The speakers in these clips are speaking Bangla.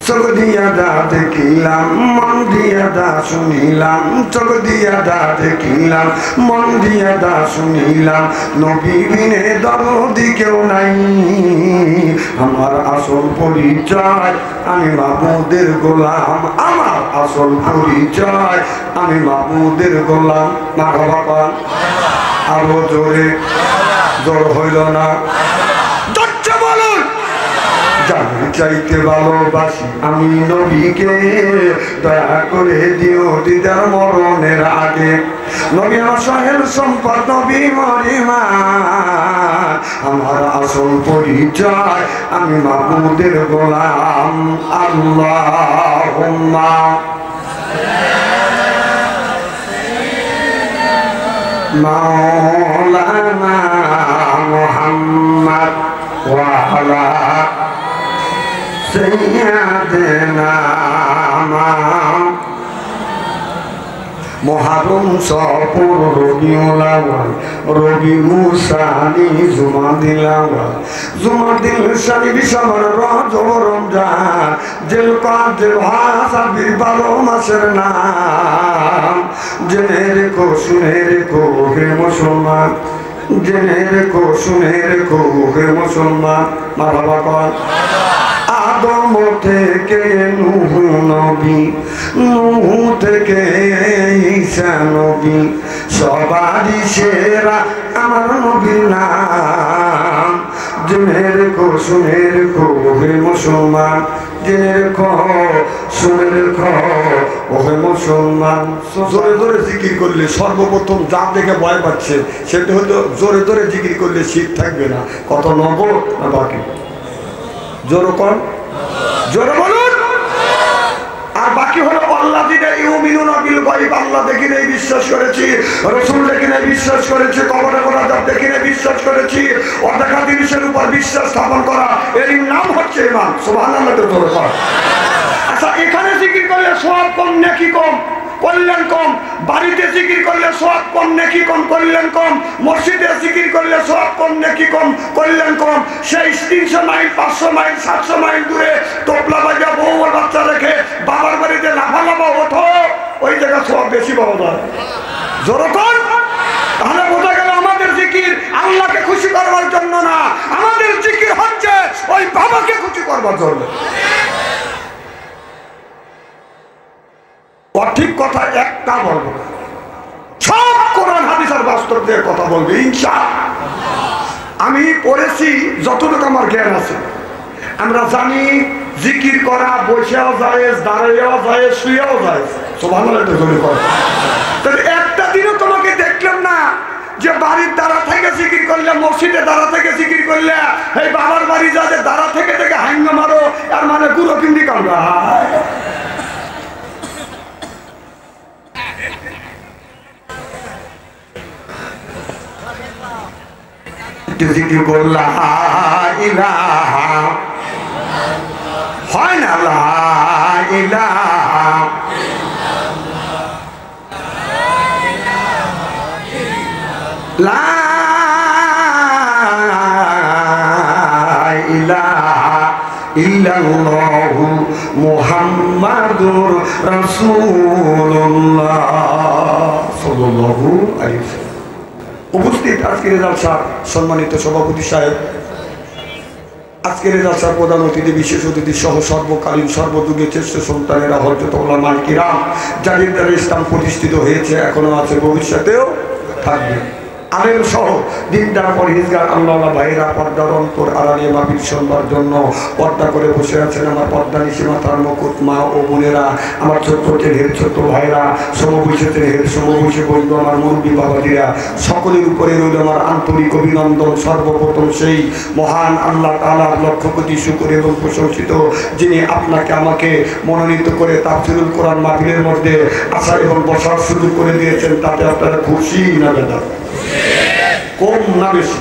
চোখ দিয়া দা দেখিলাম, মন দিয়া দা শুনিলাম, চোখ দিয়া দা দেখিলাম, মন দিয়া দা শুনিলাম, নবী বিনে দরদি কেউ নাই। আমার আসল পরিচয় আমি মাবুদের গোলাম, আমার আসল পরিচয় আমি মাবুদের গোলাম। না বাবা আরো জোরে, জোর হইল না, বলুন। জানতে চাইতে ভালোবাসি আমি নবীকে, দয়া করে দিও দিদার মরণের আগে। নবী আমার সহেল সম্পদ, নবী মরিমা, আমার আসল পরিচয় আমি মাবুদের গোলাম। আল্লাহুম্মা মাওলানা মুহাম্মদ ওয়া আলা সাইয়্যিদিনা মহারম সপুর রবিউল আউয়াল, রবিউল সানি, জুমাদিল আউয়াল, জুমাদিল সানি, বিশাল রজব, রমজান, জিলকাদ, সাবির 12 মাসের নাম। জেনে রেখো শুনে রেখো হে মুসলমান, জেনে রেখো শুনে রেখো হে মুসলমান। মা বাবা কর আদম থেকে নূহ নবী, নূহ থেকে ঈসা নবী, সবারই সেরা আমার নবীর নাম। জেনে রেখো শুনে রেখো হে মুসলমান, জেনে রেখো শুনে রেখো ওহে মুসলমান। জোরে জোরে জিকির করলে সর্বপ্রথম যা দেখে ভয় পাচ্ছে সেটা হলো জোরে জোরে জিকির করলে শীত থাকবে না। কত নগদ না বাকি? জোর কর, জোরে বলুন। আর বাকি হলো আল্লাযীনা ইউমিনুনা বিল গায়ব, আল্লাহ দেখি নেই বিশ্বাস করেছি, রাসূল দেখি নেই বিশ্বাস করেছি, কবরে কোরআন দেখি নেই বিশ্বাস করেছি, অদেখা জিনিসের উপর বিশ্বাস স্থাপন করা, এর নাম হচ্ছে ঈমান। সুবহানাল্লাহ, জোরে কর। আচ্ছা, এখানে জিকির করলে সওয়াব কম নেকি কম? কল্যাণ কম। বাড়িতে জিকির করলে সওয়াব কম নেকি কম? কল্যাণ কম। মসজিদে জিকির করলে সওয়াব কম নেকি কম? কল্যাণ কম। সেই 300 মাইল 500 মাইল 700 মাইল দূরে টোপলা বাজা বউ আর বাচ্চা রেখে বাবার বাড়িতে লাফালাফা ওঠো, ওই জায়গায় সওয়াব বেশি পাওয়া যায়। জোরে কর। তাহলে বোঝা গেল আমাদের জিকির আল্লাহকে খুশি করবার জন্য না, আমাদের জিকির হচ্ছে ওই বাবাকে খুশি করবার জন্য। ঠিক কথা একটা বলবো, সব কোরআন হাদিস আর বাস্তবদের কথা বলবে ইনশাআল্লাহ। আমি পড়েছি যতটুকু আমার জ্ঞান আছে। আমরা জানি জিকির করা বসেও জায়েজ, দাঁড়াইয়াও জায়েজ, শুয়েও জায়েজ। সুবহানাল্লাহ, জোরে কর। তাহলে একটা দিনও তোমাকে দেখলাম না যে বাড়ির দ্বারা থেকে জিকির করলে, মসজিদে দ্বারা থেকে জিকির করলে, এই বাবার বাড়ি যাতে দ্বারা থেকে থেকে হাঙ্গা মারো, আর মানে গুঁড়ো কিন্দি কামড়া জিকির করলা ইলাহা হয় না, লা ইলাহা লা ইলাহা ইল্লাল্লাহু মুহাম্মাদুর রাসূলুল্লাহ সাল্লাল্লাহু আলাইহি ওয়াসাল্লাম। উপস্থিত আজকের জালসার সম্মানিত সভাপতি সাহেব, আজকের জালসার প্রধান অতিথি, বিশেষ অতিথি সহ সর্বকালীন সর্বযুগের শ্রেষ্ঠ সন্তানেরা, হযরত উলামায়ে কিরাম, যাদের দ্বারা ইসলাম প্রতিষ্ঠিত হয়েছে, এখনো আছে, ভবিষ্যতেও থাকবে, আলেম সহ দিনদার পরহেজগার আল্লাহওয়ালা ভাইরা, পর্দার অন্তর আড়ালে মাহফিল শুনবার জন্য পর্দা করে বসে আছেন আমার পর্দা নিশিমা তার মুকুট মা ও বোনেরা, আমার ছোট্ট ছেলের ছোট্ট ভাইরা, সমবয়সী ছেলের সমবয়সী বন্ধু, আমার মুরব্বী বাবাজিরা, সকলের উপরে রইল আমার আন্তরিক অভিনন্দন। সর্বপ্রথম সেই মহান আল্লাহ তাআলার লক্ষ কোটি শুকর এবং প্রশংসিত, যিনি আপনাকে আমাকে মনোনীত করে তাফসীরুল কোরআন মাহফিলের মধ্যে আসা এবং বসার সুযোগ করে দিয়েছেন। তাতে আপনারা খুশি না বেদা? কম না বেশি?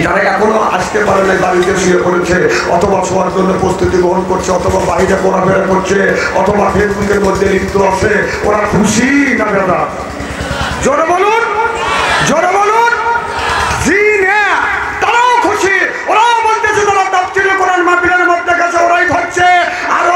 যারা এখনো আসতে পারে না, বাড়িতে শুয়ে পড়েছে, অথবা শোয়ার জন্য প্রস্তুতি গ্রহণ করছে, অথবা বাইরে ঘোরাফেরা করছে, অথবা ফেসবুকের মধ্যে লিপ্ত আছে, ওরা খুশি না বেদা? জোরে বলুন, জোরে বলুন। জি না, তারাও খুশি। ওরাও বলতেছে তারা তাফসীরুল কোরআন মাহফিলের মধ্যে গেছে, ওরাই ধরছে। আরো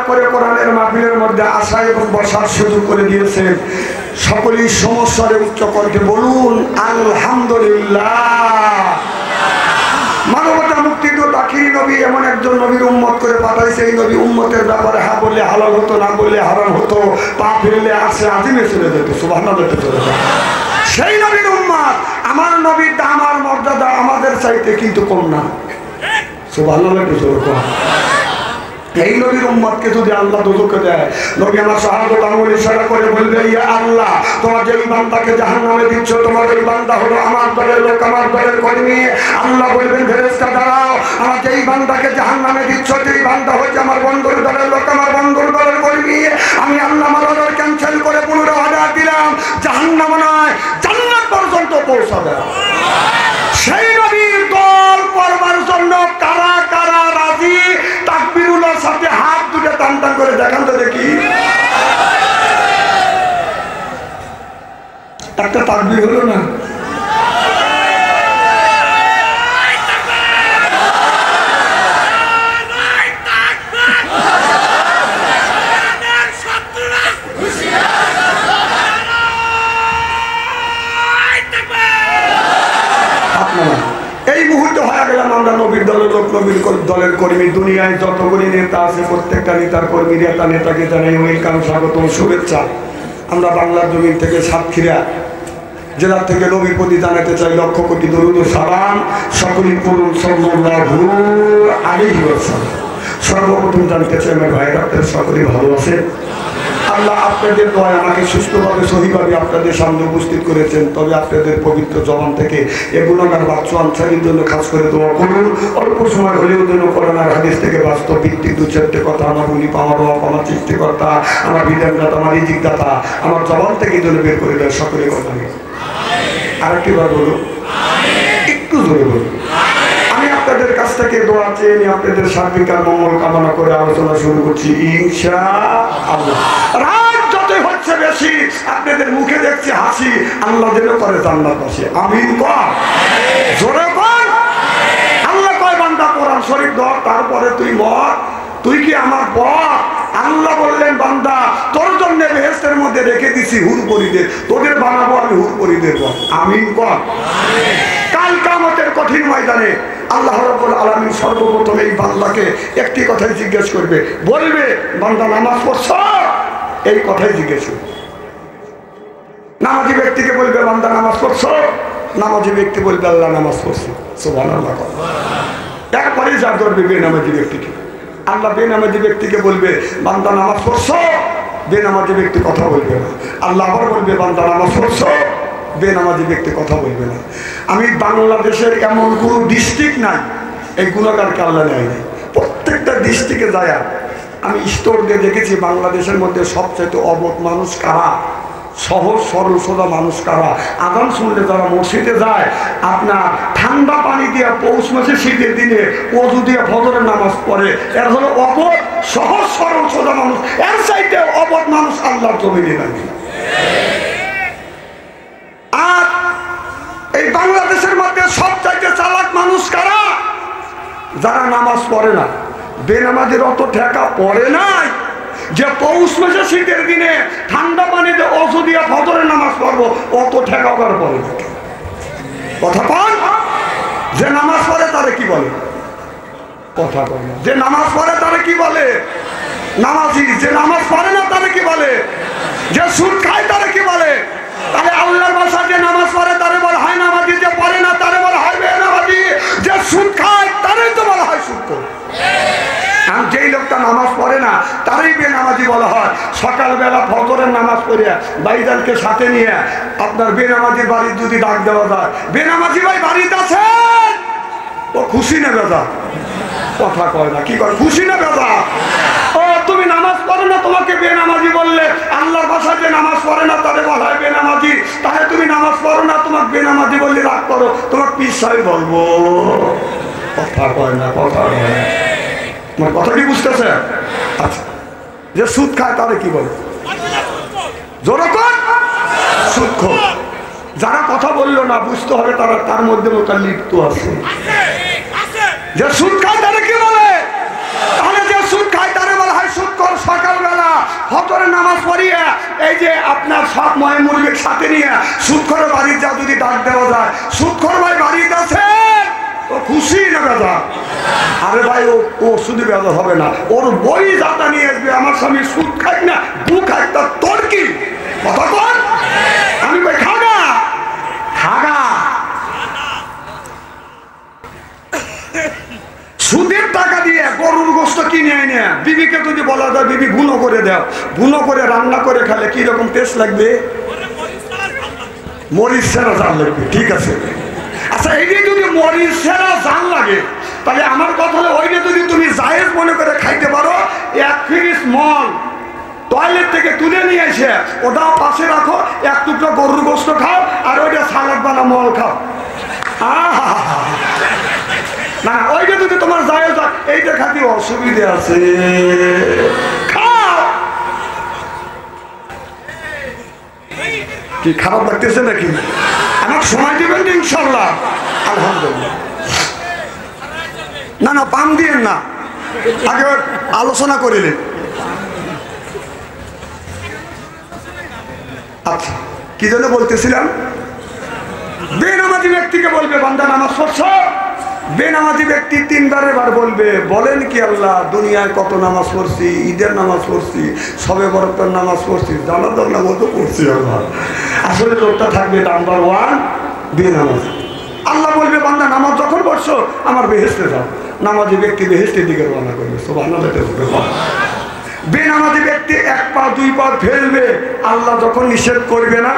করে কোরআনের মাহফিলের মধ্যে আসা এবং বসার সুযোগ করে দিয়েছেন। সকলেই সমস্যারে উচ্চ কণ্ঠে বলুন আলহামদুলিল্লাহ। মানবতা মুক্তির আখিরি নবী এমন একজন নবীর উম্মত করে পাঠাইছে, এই নবী উম্মতের ব্যাপারে হা বললে হালাল হতো, না বললে হারাম হতো, পা ফেললে আসে আজিমে চলে যেত, সুবহানাল্লাহ চলে যেত। সেই নবীর উম্মত, আমার নবীর দাম আর মর্যাদা আমাদের চাইতে কিন্তু কম না, সুবহানাল্লাহ চলে। এই নবীর উম্মতকে যদি আল্লাহ দোজখে দেয়, নবী আমার শাহাদাত আঙ্গুল ইশারা করে বলবে, ইয়া আল্লাহ, তোমার যেই বান্দাকে জাহান্নামে দিচ্ছ, তোমার এই বান্দা হলো আমার দলের লোক, আমার দলের কর্মী। আল্লাহ বলবেন, ফেরেশতা দাঁড়াও, আমার যেই বান্দাকে জাহান্নামে দিচ্ছ, যেই বান্দা হচ্ছে আমার বন্ধুর দলের লোক, আমার বন্ধুর দলের কর্মী। আমি আল্লাহ আমার অর্ডার ক্যান্সেল করে পুনরায় অর্ডার দিলাম, জাহান্নাম নয় জান্নাত পর্যন্ত পৌঁছাবে। সেই নবীর দল করবার জন্য কারা কারা রাজি? তাকবীরুল্লাহর সাথে হাত দুটো টান টান করে দেখান তো দেখি। একটা তাকবীর হলো না? এই মুহূর্তে হয়ে গেলাম আমরা নবীর দলের লোক, নবীর দলের কর্মী। দুনিয়ায় যতগুলি নেতা আছে প্রত্যেকটা নেতার কর্মী, নেতাকে জানাই ওয়েলকাম, স্বাগতম, শুভেচ্ছা। আমরা বাংলার জমিন থেকে সাতক্ষীরা জেলা থেকে নবীর প্রতি জানাতে চাই লক্ষ কোটি দরুদ ও সালাম। সকলেই পড়ুন সাল্লাল্লাহু আলাইহি ওয়াসাল্লাম। সর্বপ্রথম জানতে চাই আমার ভাইরা, আপনারা সকলেই ভালো আছেন? আল্লাহ আপনাদের দোয়া আমাকে সুস্থভাবে সহিভাবে আপনাদের সামনে উপস্থিত করেছেন। তবে আপনাদের পবিত্র জবান থেকে এ গুণগান বাচ্চা আনসারির জন্য খাস করে দোয়া করুন। অল্প সময় হলেও যেন কোরআনের হাদিস থেকে বাস্তব ভিত্তিক দু চারটে কথা আমার উনি আমার বাপ, আমার সৃষ্টিকর্তা, আমার বিধানদাতা, আমার রিজিকদাতা আমার জবান থেকে যেন বের করে দেয়। সকলে কথা নেই, আরেকটি বার বলুন, একটু জোরে বলুন। আমি আপনাদের কাছ থেকে দোয়া চেয়ে নিয়ে আপনাদের সার্বিক আর মঙ্গল কামনা করে আলোচনা শুরু করছি ইনশাআল্লাহ। রাত যতই হচ্ছে বেশি আপনাদের মুখে দেখছি হাসি, আল্লাহ যেন করে জান্নাতবাসী, আমিন কর, জোরে কর। আল্লাহ কয় বান্দা কোরআন শরীফ ধর, তারপরে তুই মর, তুই কি আমার বর? আল্লাহ বললেন, বান্দা তোর জন্য বেহেশতের মধ্যে রেখে দিছি হুরপরিদের, তোদের বানাবো আমি হুরপরিদের বর, আমিন কর। কাল কিয়ামতের কঠিন ময়দানে আল্লাহ রাব্বুল আলামিন সর্বপ্রথম এই বান্দাকে একটি কথাই জিজ্ঞেস করবে, বলবে, বান্দা নামাজ পড়ছ? এই কথাই জিজ্ঞেস করবে। নামাজি ব্যক্তিকে বলবে, বান্দা নামাজ পড়ছ? নামাজি ব্যক্তি বলবে, আল্লাহ নামাজ পড়ছি, সুবহানাল্লাহ। একবারই যা করবে বেনামাজি ব্যক্তিকে। আল্লাহ বেনামাজি ব্যক্তিকে বলবে, বান্দা নামাজ পড়ছ? বেনামাজি ব্যক্তি কথা বলবে না। আল্লাহ আবার বলবে, বান্দা নামাজ পড়ছ? বেনামাজি ব্যক্তি কথা বলবে না। আমি বাংলাদেশের এমন কোনো ডিস্ট্রিক্ট নাই এই গুণাগারকে আল্লাহ নেয় নাই। প্রত্যেকটা ডিস্ট্রিক্টে যায় আমি স্টোর দিয়ে দেখেছি বাংলাদেশের মধ্যে সবচেয়ে অবধ মানুষ কারা, সহজ সরল সোজা মানুষ কারা। আজান শুনলে যারা মসজিদে যায়, আপনার ঠান্ডা পানি দিয়ে পৌষ মাসে শীতের দিনে ওযু দিয়ে ফজরের নামাজ পড়ে, এর হলো অবধ সহজ সরল সোজা মানুষ। এর চাইতে অবধ মানুষ আল্লাহর জমিনে নাই। আর এই বাংলাদেশের মধ্যে সবচাইতে চালাক মানুষ কারা? যারা নামাজ পড়ে না। বেনামাজির অত ঠেকা পড়ে নাই যে পৌষ মাসে শীতের দিনে ঠান্ডা পানিতে ওযু দিয়ে ফজরের নামাজ পড়বো, অত ঠেকা করার পড়ে না। কথা পান? যে নামাজ পড়ে তারে কি বলে? কথা বলে না। যে নামাজ পড়ে তারে কি বলে? নামাজি। যে নামাজ পড়ে না তারে কি বলে? যে সুদ খায় তারে কি বলে? তাহলে আল্লাহর ভাষা যে নামাজ পড়ে তারে বলা হয় নামাজি, যে পড়ে না তারে বলা হয় বেনামাজি, যে সুদ খায় তারই তো বলা হয় সুদখোর। আর যেই লোকটা নামাজ পড়ে না তারই বেনামাজি বলা হয়। সকালবেলা ফজরের নামাজ পড়িয়া ভাইজানকে সাথে নিয়ে আপনার বেনামাজির বাড়ির যদি ডাক দেওয়া যায়, বেনামাজি ভাই বাড়িতে আছেন, ও খুশি না বেজা? কথা কয় না। কি করে? খুশি না বেজা? ও তুমি নামাজ পড়ো না, তোমাকে বেনামাজি বললে। আল্লাহর ভাষায় যে নামাজ পড়ে না তারে বলা হয় বেনামাজি। তাহলে তুমি নামাজ পড়ো না, তোমাকে বেনামাজি বললে রাগ করো, তোমাকে পীর সাহেব বলবো। কথা কয় না, কথা কয় না। তোমার কথা কি বুঝতেছে? আচ্ছা, যে সুদ খায় তারে কি বলে? জোরকর সুদখোর। যারা কথা বললো না বুঝতে হবে তারা তার মধ্যে ওটা লিপ্ত আছে। যে সুদ খায় তারে কি বলে? তাহলে যে সুদ খায় তারে বলা হয় সুদখোর, হতরে নামাজ পড়িয়া এই যে আপনার সব ময় মুরগির সাথে নিয়ে সুদখোর বাড়ির যা যদি ডাক দেওয়া যায়, সুদখোর ভাই বাড়িতে আছে, ও খুশি না বেজা? আরে ভাই ও শুধু বেজা হবে না, ওর বই যাতা নিয়ে আসবে, আমার স্বামী সুদ খাই না দু খাই, তা তোর কি কথা কর? আমি ভাই খাগা খাগা সুদের টাকা দিয়ে গরুর গোস্ত কিনে এনে বিবিকে যদি বলা যায় বিবি ভুনো করে দাও, ভুনো করে রান্না করে খেলে কি রকম টেস্ট লাগবে? মরিচ ছাড়া জাল লাগবে। ঠিক আছে, আচ্ছা এইটা যদি মরিচ ছাড়া জাল লাগে তাহলে আমার কথা হলো ওইটা যদি তুমি জায়েজ মনে করে খাইতে পারো, এক ফিরিস মল টয়লেট থেকে তুলে নিয়ে এসে ওটাও পাশে রাখো, এক টুকরো গরুর গোস্ত খাও আর ওইটা সালাদ বানা মল খাও। না ওইটা যদি তোমার জায়েজ হয়, এইটা খাতে অসুবিধে আছে, খাও। কি খারাপ লাগতেছে নাকি? আমার সময় দিবেন ইনশাল্লাহ? আলহামদুলিল্লাহ। না না পাম দিয়েন না, আগে আলোচনা করিলেন। আচ্ছা কি জন্য বলতেছিলাম? বেনামাজি ব্যক্তিকে বলবে বান্দা নামাজ পড়ছ? বেনামাজি ব্যক্তি তিনবারের বার বলবে, বলেন কি আল্লাহ, দুনিয়ায় কত নামাজ পড়ছি, ঈদের নামাজ পড়ছি, সবে বরকতের নামাজ পড়ছি, জানাজার নামাজ তো পড়ছি আল্লাহ। আসলে লোকটা থাকবে নাম্বার ওয়ান বেনামাজি। আল্লাহ বলবে বান্দা নামাজ যখন পড়ছো আমার বেহেশতে যাও। নামাজি ব্যক্তি বেহেশতের দিকে রওনা করবে। সুবহানাল্লাহ। বেনামাজি ব্যক্তি এক পা দুই পা ফেলবে, আল্লাহ যখন নিষেধ করবে না,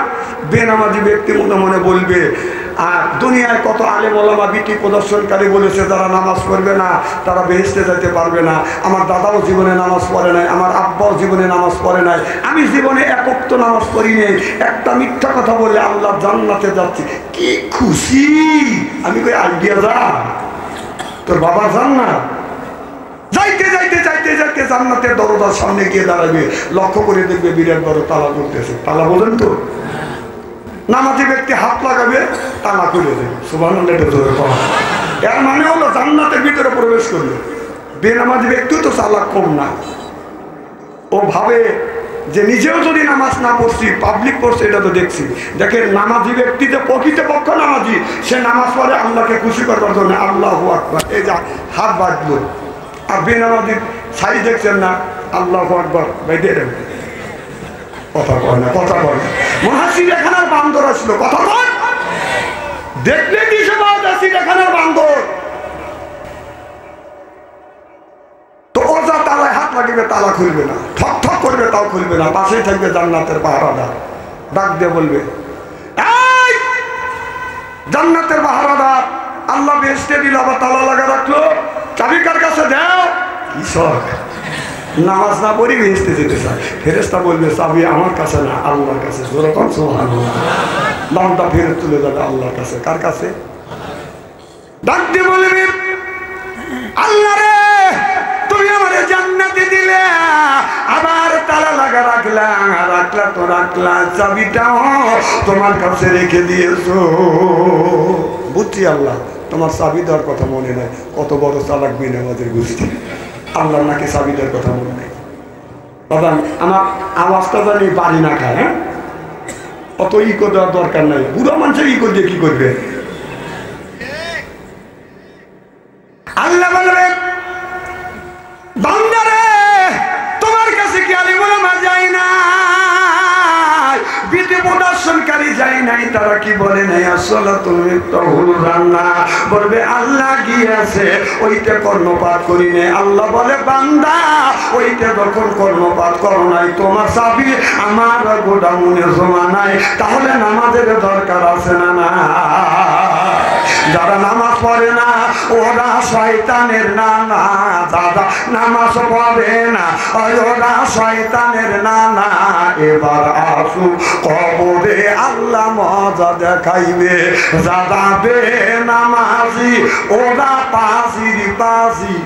বেনামাজি ব্যক্তি মনে মনে বলবে, আর দুনিয়ায় কত আলেম ওলামা বিটি প্রদর্শনকারী বলেছে যারা নামাজ পড়বে না তারা বেহেশতে যেতে পারবে না। আমার দাদাও জীবনে নামাজ পড়ে নাই, আমার আব্বাও জীবনে নামাজ পড়ে নাই, আমি জীবনে একক তো নামাজ পড়ি নেই, একটা মিথ্যা কথা বলে আল্লাহ জান্নাতে যাচ্ছি, কি খুশি। আমি কই আইডিয়া যা, তোর বাবা যান না, যাইতে যাইতে যাইতে যাইতে জান্নাতের দরজার সামনে গিয়ে দাঁড়াবে, লক্ষ্য করে দেখবে বিরাট বড় তালা করতেছে। তালা বলেন তো? নামাজি ব্যক্তি হাত লাগাবে, তালা করে দেবে। সুবহানাল্লাহ। এর মানে হলো জান্নাতের ভিতরে প্রবেশ করবে। বেনামাজি ব্যক্তিও তো চালাক কম না, ও ভাবে যে নিজেও যদি নামাজ না পড়ছি পাবলিক পড়ছে এটা তো দেখছি। দেখেন নামাজি ব্যক্তি যে প্রকৃতপক্ষ নামাজি, সে নামাজ পড়ে আল্লাহকে খুশি করবার জন্য, আল্লাহু আকবার এই যা হাত বাঁধলো। আর বেনামাজি সাই দেখছেন না, আল্লাহু আকবার বাইরে দেন, কথা কয় না, কথা কয় না। মনে হয় চিড়িয়াখানার বান্দর আসলো, কথা কয়, দেখলে কি সে চিড়িয়াখানার বান্দর। তো ও যা তালায় হাত লাগিবে তালা খুলবে না, ঠক ঠক করবে তাও খুলবে না, পাশেই থাকবে জান্নাতের পাহারাদার, ডাক দিয়ে বলবে, এই জান্নাতের পাহারাদার, আল্লাহ বেহেশতে দিল আবার তালা লাগা রাখলো, চাবি কার কাছে দাও? কি শখ, নামাজ না পড়ি বেহেশতে যেতে চায়। ফেরেশতা বলবে চাবি আমার কাছে না, আল্লাহর কাছে। যেরকম সুবহানাল্লাহ, দামটা ফেরত তুলে যাবে আল্লাহর কাছে। কার কাছে? ডাক দিয়ে বলবে, আল্লাহ রে তুমি আমার জান্নাতে দিলে, আবার তালা লাগা রাখলা, রাখলা তো রাখলা, চাবিটাও তোমার কাছে রেখে দিয়েছো। বুঝছি আল্লাহ তোমার চাবি দেওয়ার কথা মনে নাই। কত বড় চালাক বেনামাজির গোষ্ঠী, আল্লাহ নাকি চাবি দেওয়ার কথা মনে নাই। দাদা আমার আওয়াজটা জানি বাড়ি না খায়, হ্যাঁ অত ইকো দেওয়ার দরকার নাই। বুড়ো মানুষের ইকো দিয়ে কি করবে? আল্লাহ বলবে, বান্দারে তোমার কাছে কি আলিম ওলামা যায় না, বিধি প্রদর্শনকারী যায় নাই, তারা কি বলে নাই আসলে তুমি তহুল রান্না বলবে আল্লাহ গিয়েছে ওইটা কর্ণপাত করি নাই। আল্লাহ বলে বান্দা ওইটা যখন কর্ণপাত করো নাই, তোমার চাবি আমার গোডাউনে জমা নাই, তাহলে নামাজের দরকার আছে না? না, যারা নামাজ পড়ে না ওরা শয়তানের নানা, দাদা নামাজ পড়ে না ওরা শয়তানের নানা। এবার আসু কবরে আল্লাহ মজা দেখাইবে, যারা বেনামাজি ওরা পাজির পাজি।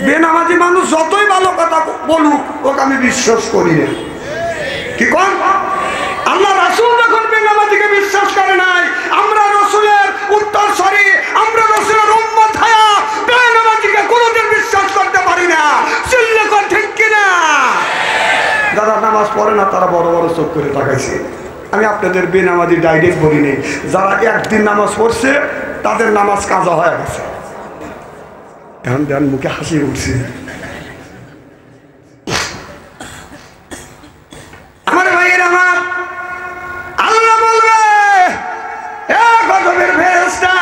বেনামাজি মানুষ যতই ভালো কথা বলুক ওকে আমি বিশ্বাস করি না। কি কর? আল্লাহ রাসূল যখন বেনামাজিকে বিশ্বাস করে নাই, আমরা রাসূলের উত্তরসূরি, আমরা রাসূলের উম্মত হয়ে বেনামাজিকে কোনোদিন বিশ্বাস করতে পারি না। চিল্লে তারা বড় বড় চোখ করে তাকাইছে। আমি আপনাদের বেনামাজি ডাইরেক্ট বলি নেই, যারা একদিন নামাজ পড়ছে তাদের নামাজ কাজা হয়ে গেছে। এখন দেন মুখে হাসি উঠছে। আমার ভাইয়ের আমার আল্লাহ বলবে, এ গজবের ফেরেশতা,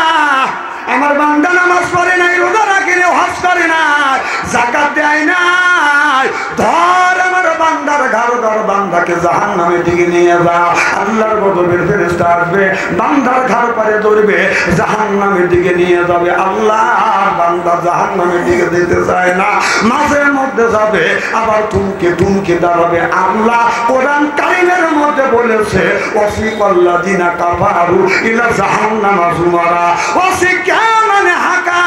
আমার বান্দা নামাজ পড়ে নাই, রোজা রাখে নাই, হজ করে নাই, যাকাত দেয় নাই, ধর আমার বান্দার ঘর ধর, বান্দাকে জাহান্নামের দিকে নিয়ে যা। আল্লাহর গজবের ফেরেশতা আসবে, বান্দার ঘর পারে ধরবে, জাহান্নামের দিকে নিয়ে যাবে। আল্লাহ বান্দা জাহান্নামের দিকে যেতে চায় না, মাঝে মধ্যে যাবে, আবার থমকে থমকে দাঁড়াবে। আল্লাহ কোরআন কারীমের মধ্যে বলেছে, ওয়াসিকাল্লাযিনা কাফারু ইলা জাহান্নামা যুমারা, ওয়াসিকা মানে হাকা,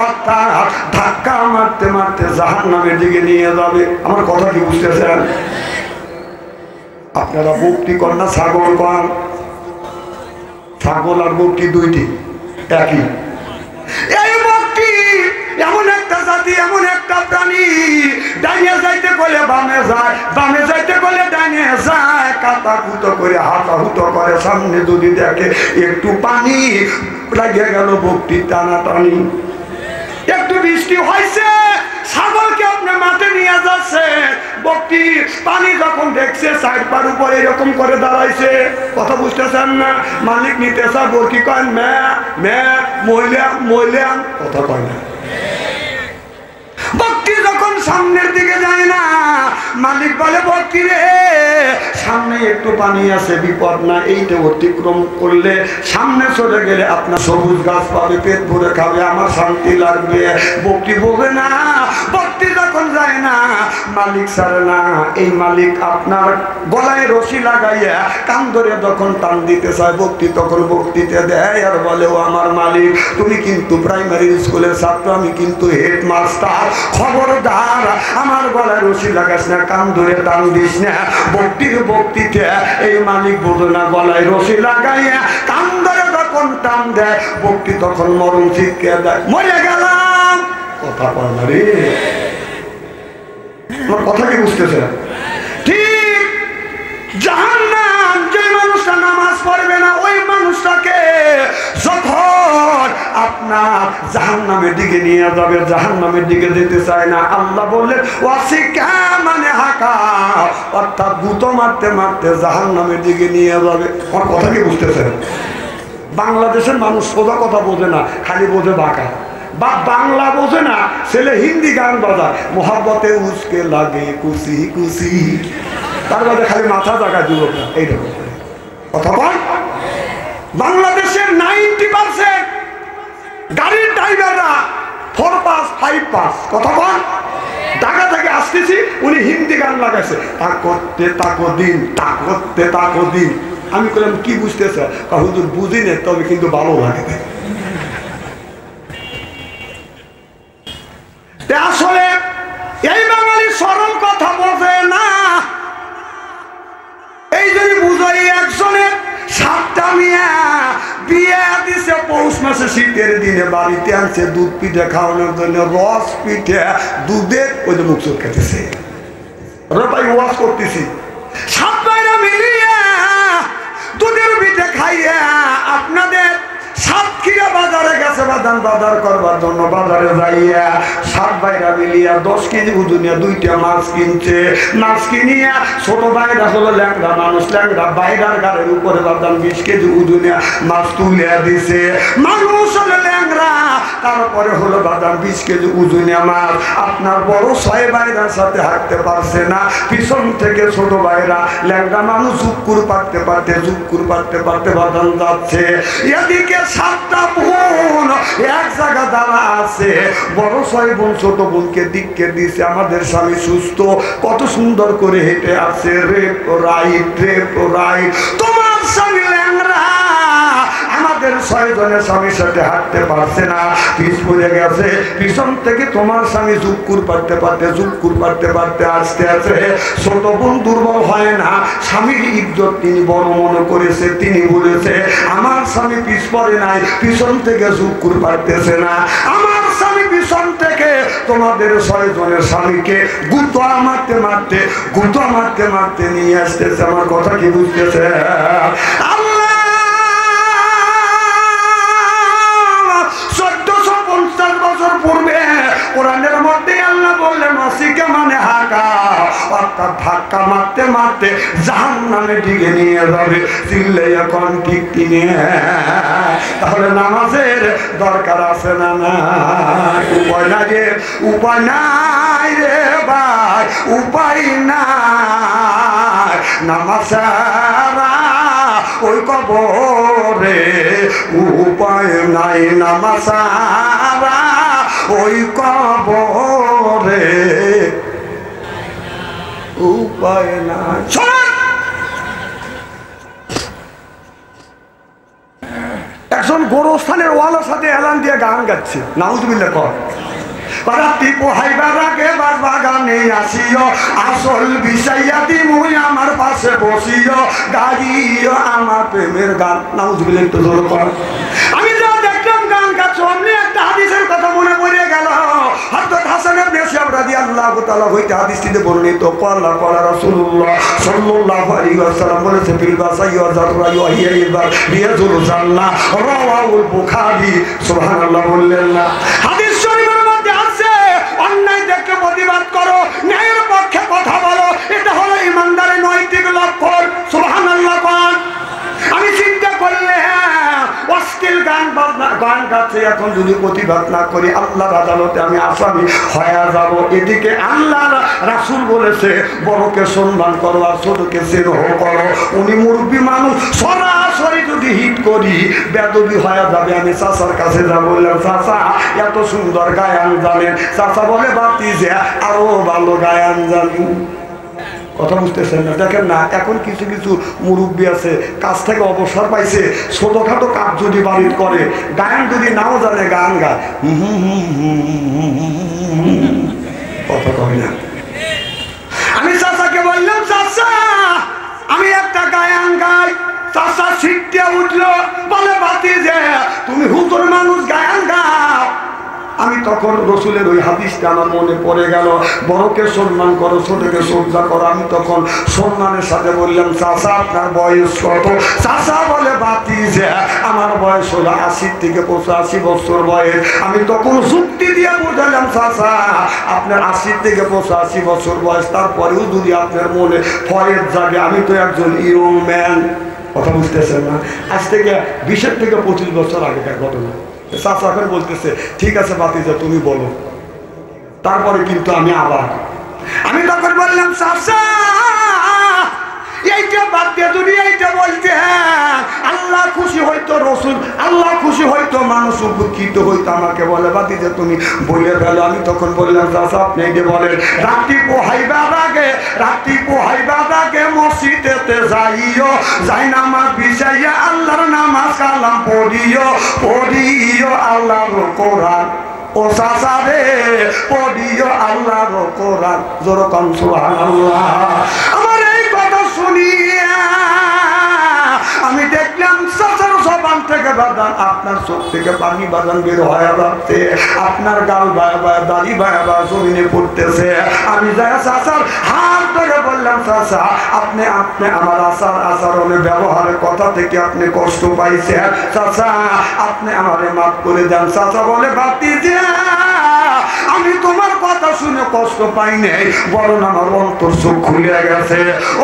অর্থাৎ ধাক্কা মারতে মারতে জাহান্নামের দিকে নিয়ে যাবে। আমার কথা কি বুঝতেছেন? আপনারা বকরি কর না ছাগল কর? ছাগল আর বকরি দুইটি একই। এই বকরি এমন একটা জাতি, এমন একটা প্রাণী, ডাইনে যাইতে বলে বামে যায়, বামে যাইতে বলে ডাইনে যায়, কাতা কুতো করে হাতা হুতো করে, সামনে যদি দেখে একটু পানি লাগিয়ে গেল বকরি টানা টানি। একটু বৃষ্টি হয়েছে, ছাগলকে আপনি মাঠে নিয়ে যাচ্ছে, বকরি পানি যখন দেখছে সাইড পার উপরে এরকম করে দাঁড়াইছে। কথা বুঝতেছেন না? মালিক নিতে চা বকরি কয় ম্যা ম্যা, মহিলাম মহিলাম, কথা কয় না। বকরি যখন সামনের দিকে যায় না, মালিক বলে বকরি রে সামনে একটু পানি আছে, বিপদ না, এইটা অতিক্রম করলে সামনে চলে গেলে আপনার সবুজ গাছ পাবে, পেট ভরে খাবে, আমার শান্তি লাগবে। বকরি বলবে না। বকরি যখন যায় না, মালিক ছাড়ে না। এই মালিক আপনার গলায় রশি লাগাইয়া কান ধরে যখন টান দিতে চায়, বকরি তখন বকরিতে দেয় আর বলে, ও আমার মালিক, তুমি কিন্তু প্রাইমারি স্কুলের ছাত্র, আমি কিন্তু হেডমাস্টার, খবরদার আমার গলায় রশি লাগাস না, কান ধরে টান দিস না। বকরির বকরিতে এই মালিক বোঝে না, গলায় রশি লাগাইয়া কান ধরে যখন টান দেয়, বকরি তখন মরণ চিৎকার দেয়, মরে গেলাম। কথা কয় না রে, আমার কথা কি বুঝতেছে? ঠিক জাহান্নাম যে মানুষটা নামাজ পড়বে না, ওই মানুষটাকে যখন আপনার জাহান্নামের দিকে নিয়ে যাবে, জাহান্নামের দিকে যেতে চায় না। আল্লাহ বললেন ওয়াসিকা মানে হাকা, অর্থাৎ গুতো মারতে মারতে জাহান্নামের দিকে নিয়ে যাবে। আমার কথা কি বুঝতেছেন? বাংলাদেশের মানুষ সোজা কথা বোঝে না, খালি বোঝে বাঁকা। বা বাংলা বোঝে না, ছেলে হিন্দি গান বাজায়, মোহাব্বতে উসকে লাগে কুসি কুসি, তার মধ্যে খালি মাথা জায়গা যুবকরা এইরকম কথা বল। বাংলাদেশের 90% গাড়ির ড্রাইভাররা 4 পাস 5 পাস। কথা বল। ঢাকা থেকে আসতেছি, উনি হিন্দি গান লাগাইছে, তা করতে তাকো দিন, তা করতে তাকো দিন। আমি বললাম কি বুঝতেছে? হুজুর বুঝি না, তবে কিন্তু ভালো লাগে। আসলে এই বাঙালি সরল কথা বোঝে না। এই যদি বুঝাই, একজনের 7টা মেয়ে বিয়ে দিছে পৌষ মাসে শীতের দিনে, বাড়িতে আনছে দুধ পিঠে খাওয়ানোর জন্য, রস পিঠে দুধে ওই যে মুখ চোখ খেতেছে। ভাই ওয়াজ করতেছি, 7 ভাইরা মিলিয়ে দুধের পিঠে খাইয়া আপনাদের সাতক্ষীরা বাজারে গেছে বাজার করবার জন্য। বাজারে যাইয়া 7 ভাইরা মিলিয়া 10 কেজি ওজনিয়া 2টা মাছ কিনছে। মাছ কিনিয়া ছোট ভাইরা হলো ল্যাংড়া মানুষ, ল্যাংড়া বাইরার গাড়ির উপরে 20 কেজি ওজনিয়া মাছ তুলিয়া দিছে। মানুষ হলো ল্যাংড়া, তারপরে হলো 20 কেজি ওজনিয়া মাছ। আপনার বড় 6 ভাইরার সাথে হাঁটতে পারছে না, পিছন থেকে ছোট ভাইরা ল্যাংড়া মানুষ জুকুর পারতে পারতে বাদান যাচ্ছে। এদিকে 7টা বোন এক জায়গা দাঁড়া আছে, বড় 6 বোন ছোট বোনকে দিককে দিছে, আমাদের স্বামী সুস্থ, কত সুন্দর করে হেঁটে আছে, রেপ রাইট। তোমার স্বামী ল্যাংড়া, আমাদের 6 জনের স্বামীর সাথে হাঁটতে পারছে না, পিছ পড়ে গেছে। পিছন থেকে তোমার স্বামী জুকুর পারতে পারতে আসতে আছে। ছোট বোন দুর্বল হয় না, স্বামীর ইজ্জত তিনি বড় মনে করেছে। তিনি বলেছে আমার স্বামী পিছ পড়ে নাই, পিছন থেকে জুকুর পারতেছে না, আমার স্বামী পিছন থেকে তোমাদের 6 জনের স্বামীকে গুতা মারতে মারতে নিয়ে আসতেছে। আমার কথা কি বুঝতেছে? আল্লাহ 1450 বছর পূর্বে কোরআনের মধ্যে আল্লাহ বললেন ওয়াসিকা মানে হাকা, অর্থাৎ ধাক্কা মারতে মারতে জাহান্নামে দিকে নিয়ে যাবে। চিল্লে এখন ঠিক কিনে। তাহলে নামাজের দরকার আছে না? না, উপায় নাই রে ভাই, উপায় নাই। নামাজ ছাড়া ওই কবরে উপায় নাই, নামাজ ছাড়া ওই কবরে উপায় নাই। একজন গোরস্থানের ওয়ালার সাথে এলান দিয়ে গান গাচ্ছে, নাউজুবিল্লাহ কর। রাত্রি পোহাইবার আগে বাগানে আসিও, আসল বিষয়াতি মুই আমার পাশে বসিও, গাইও আমার প্রেমের গান। নাউজুবিল্লাহ একটু জোর কর। আমি যা দেখলাম গান গাচ্ছে, অমনি একটা হাদিসের কথা মনে পড়ে গেল। হযরত হাসান ইবনে সিয়াব রাদিয়াল্লাহু তাআলা হইতে হাদিসটিতে বর্ণিত, ক্বালা ক্বালা রাসূলুল্লাহ সাল্লাল্লাহু আলাইহি ওয়াসাল্লাম বলেছে, বিল বাসাই ওয়া যাররা ওয়া হিয়া রিয়াজুল জান্নাহ, রাওয়াহুল বুখারী। সুবহানাল্লাহ বললেন না? হাদিস শরীফের মধ্যে আছে, অন্যায় দেখে প্রতিবাদ করো, ন্যায়ের পক্ষে কথা বলো, এটা হলো ইমানদারের নৈতিক লক্ষণ। সুবহানাল্লাহ বল। আমি চিন্তা করলে অশ্লীল গান গাচ্ছে, এখন যদি প্রতিবাদ না করি আল্লাহর আদালতে আমি আসামি হয়ে যাব। এদিকে আল্লাহর রাসূল বলেছে বড়কে সম্মান করো আর ছোটকে স্নেহ করো। উনি মুরব্বী মানুষ, সরাসরি যদি হিট করি বেদবি হয়ে যাবে। আমি চাচার কাছে যা বললাম, চাচা এত সুন্দর গায়ান জানেন। চাচা বলে বাতি যে আরো ভালো গায়ান জানি। কথা বুঝতেছেন না? দেখেন না, এখন কিছু কিছু মুরব্বী আছে, কাজ থেকে অবসর পাইছে, ছোটখাটো কাজ যদি বাড়ির করে, গান যদি নাও জানে গান গায়। কথা কয় না। আমি চাচাকে বললাম, চাচা আমি একটা গায়ান গাই। চাচা ছিটতে উঠলো, বলে বাতি যে তুমি হুজুর মানুষ, গায়ান গাও। আমি তখন রসুলের ওই হাদিসটা আমার মনে পড়ে গেল, বড়কে সম্মান করো ছোটকে শ্রদ্ধা করো। আমি তখন সম্মানের সাথে বললাম, চাচা আপনার বয়স কত? চাচা বলে বাতি যে আমার বয়স হলো 80 থেকে 85 বছর বয়স। আমি তখন যুক্তি দিয়ে বোঝালাম, চাচা আপনার 80 থেকে 85 বছর বয়স, তারপরেও যদি আপনার মনে ফয়েজ জাগে, আমি তো একজন ইয়ং ম্যান। কথা বুঝতেছেন না? আজ থেকে 20 থেকে 25 বছর আগেকার ঘটনা। চাচা এখন বলতেছে, ঠিক আছে বাতিজা তুমি বলো। তারপরে কিন্তু আমি তখন বললাম, চাচা এইটা বাদ দিয়ে যদি এইটা বলতে আল্লাহ খুশি হইতো, রসুল আল্লাহ খুশি হইতো, মানুষ উপকৃত হইতো, আমাকে বলে বাতিজা তুমি বলে ফেলো। আমি তখন বললাম, চাচা আপনি এই যে বলেন রাত্রি পোহাইবার আগে মসজিদেতে যাইও, যাই নামাজ বিছাইয়া আল্লাহর নামাজ কালাম পড়িও আল্লাহর কোরআন। ও চাচা রে পড়িও আল্লাহর কোরআন। জোর কম সুবহানাল্লাহ। আমার এই কথা শুনিয়া আমি দেখলাম চাচার জবান থেকে বাদান, আপনার চোখ থেকে পানি বাদান বের হয়ে যাচ্ছে, আপনার গাল বায়া দাড়ি বায়া জমিনে পড়তেছে। আমি যাই চাচার হাত ধরে বললাম, চাচা আপনি আমার আচরণে ব্যবহারের কথা থেকে আপনি কষ্ট পাইছেন, চাচা আপনি আমারে মাফ করে দেন। চাচা বলে বাতি যে আমি তোমার কথা শুনে কষ্ট পাই নাই, বরং আমার অন্তর চোখ খুলে গেছে।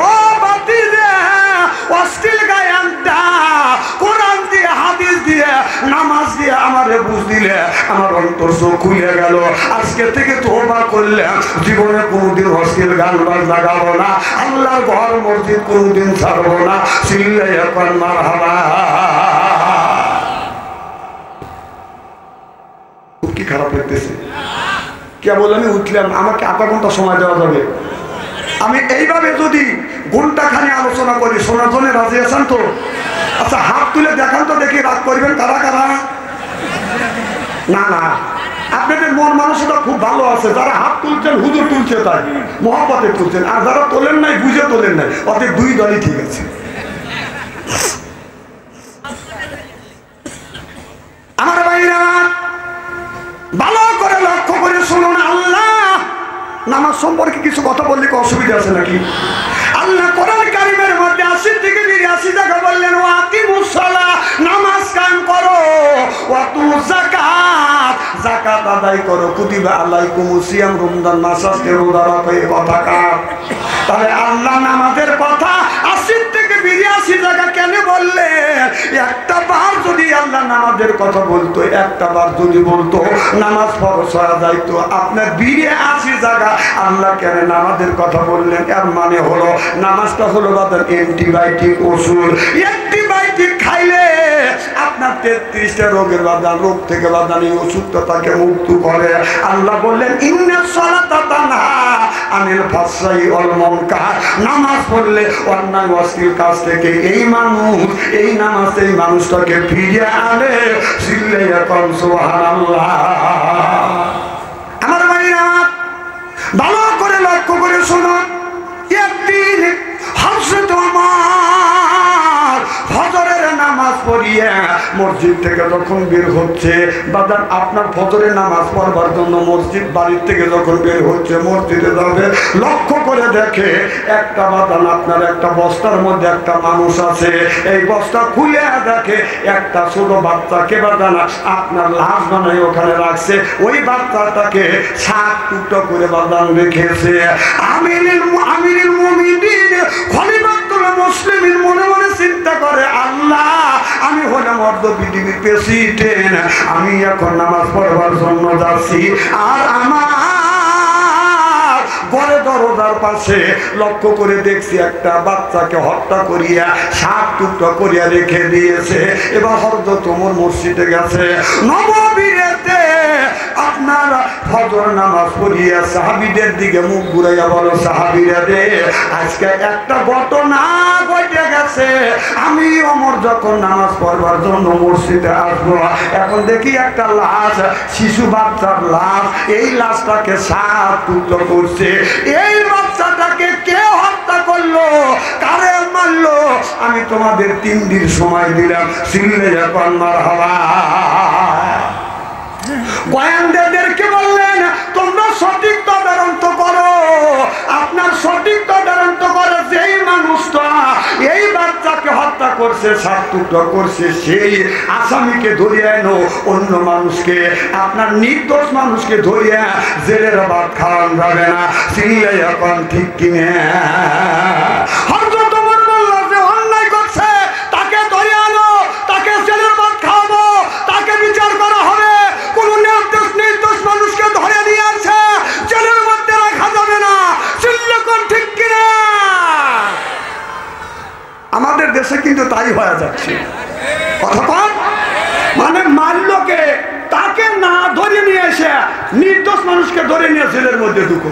ও বাতি যে অশ্লীল গায়ানটা কোরআন দিয়ে হাদিস দিয়ে নামাজ দিয়ে আমারে বুঝ দিলে আমার অন্তর চোখ খুলে গেল। আজকে থেকে তওবা করলাম, জীবনে কোনোদিন অশ্লীল গান বাজনা গাবো না, আল্লাহর ঘর মসজিদ কোনোদিন ছাড়বো না। চিল্লাইয়া এখন মারহাবা। কি খারাপ লাগতেছে? কেবল আমি উঠলাম, আমাকে আধা ঘন্টা সময় দেওয়া যাবে? আমি এইভাবে যদি ঘন্টাখানি আলোচনা করি, শোনার জন্য রাজি আছেন তো? আচ্ছা হাত তুলে দেখান তো দেখি, রাগ করবেন কারা কারা? না না, আপনাদের মন মানসিকতা খুব ভালো আছে। যারা হাত তুলছেন হুজুর তুলছে তাই মহব্বতে তুলছেন, আর যারা তোলেন নাই বুঝে তোলেন নাই, অতএব দুই দলই ঠিক আছে। আমার ভাইরা ভালো করে নামাজ সম্পর্কে কিছু কথা বললে কি অসুবিধা আছে নাকি? আল্লাহ কোরআন কারীমের মধ্যে 80 থেকে 82 টাকা বললেন, ওয়াকিমুস সালাহ, নামাজ কায়েম করো, ওয়াতু যাকাত, যাকাত আদায় করো, কুতিবা আলাইকুমুস সিয়াম, রমজান মাস আসছে রোজা রাখো, এই কথা কার? তাহলে আল্লাহ নামাজের কথা 80 থেকে 82 টাকা কেন বললেন? একটা বার যদি আল্লাহ নামাজের কথা বলতো, একটা বার যদি বলতো নামাজ ফরজ হয়ে যাইতো, আপনার 82 জায়গা আল্লাহ কেন নামাজের কথা বললেন? এর মানে হলো নামাজটা হলো বাদান অ্যান্টিবায়োটিক ওষুধ। অ্যান্টিবায়োটিক খাইলে আপনার 33টা রোগের বাদান, রোগ থেকে বাদান এই ওষুধটা তাকে মুক্ত করে। আল্লাহ বললেন, ইন্নাস সালাতা তানহা আনিল ফাহশাই ওয়াল মুনকার, নামাজ পড়লে অন্যায় অশ্লীল কাজ থেকে এই মানুষ, এই নামাজ এই মানুষটাকে ফিরিয়ে আনে। চিল্লাইয়া কোন সুবহানাল্লাহ। আমার ভাইরা ভালো করে লক্ষ্য করে শুনুন, একদিন হযরত ওমর ফজরের নামাজ পড়িয়ে মসজিদ থেকে যখন বের হচ্ছে, বাদান আপনার ফজরের নামাজ পড়বার জন্য মসজিদ বাড়ির থেকে যখন বের হচ্ছে, মসজিদে যাবে, লক্ষ্য করে দেখে একটা বাদান আপনার একটা বস্তার মধ্যে একটা মানুষ আছে। এই বস্তা খুলে দেখে একটা ছোট বাচ্চাকে বাদান আপনার লাশ বানায় ওখানে রাখছে। ওই বাচ্চাটাকে 7 টুকরো করে বাদান রেখেছে। আমিরুল মুমিনিন খলিফাতুল মুসলিমিন মনে মনে চিন্তা করে, আল্লাহ আমি হলাম অর্ধ পৃথিবীর প্রেসিডেন্ট, আমি এখন নামাজ পড়বার জন্য যাচ্ছি, আর আমার ঘরে দরজার পাশে লক্ষ্য করে দেখছি একটা বাচ্চাকে হত্যা করিয়া 7 টুকরো করিয়া রেখে দিয়েছে। এবার হযরত ওমর মসজিদে গেছে, নববীরেতে আপনার ফজর নামাজ পড়িয়া সাহাবীদের দিকে মুখ ঘুরাইয়া বলো, সাহাবীরা রে, আজকে একটা ঘটনা ঘটে গেছে। আমি ওমর যখন নামাজ পড়বার জন্য মসজিদে আসবো, এখন দেখি একটা লাশ, শিশু বাচ্চার লাশ, এই লাশটাকে 7 টুকরো করছে। এই বাচ্চাটাকে কে হত্যা করলো, কারে মারলো? আমি তোমাদের 3 দিন সময় দিলাম, চিল্লে যখন মারহাবা। গোয়েন্দাদেরকে বললেন, তোমরা সঠিক তদন্ত করো, আপনার সঠিক তদন্ত করে যেই মানুষটা এই বাচ্চাকে হত্যা করছে, 7 টুকরো করছে, সেই আসামিকে ধরিয়ে এনো। অন্য মানুষকে, আপনার নির্দোষ মানুষকে ধরিয়ে জেলের ভাত খাওয়ান যাবে না। চিনলে এখন ঠিক কিনে হযরত ওমর বলল যে অন্যায় করছে তাকে ধরে আনো, তাকে জেলের ভাত খাওয়াবো, তাকে বিচার করা হবে। কোন নির্দোষ মানুষকে ধরে নিয়ে আসে জেলের মধ্যে রাখা যাবে না। চিনলে কোন ঠিক কিনা? আমাদের দেশে কিন্তু তাই হয়ে যাচ্ছে। কথা কন, মানে মাল্যকে তাকে না ধরে নিয়ে এসে নির্দোষ মানুষকে ধরে নিয়ে জেলের মধ্যে ঢুকো।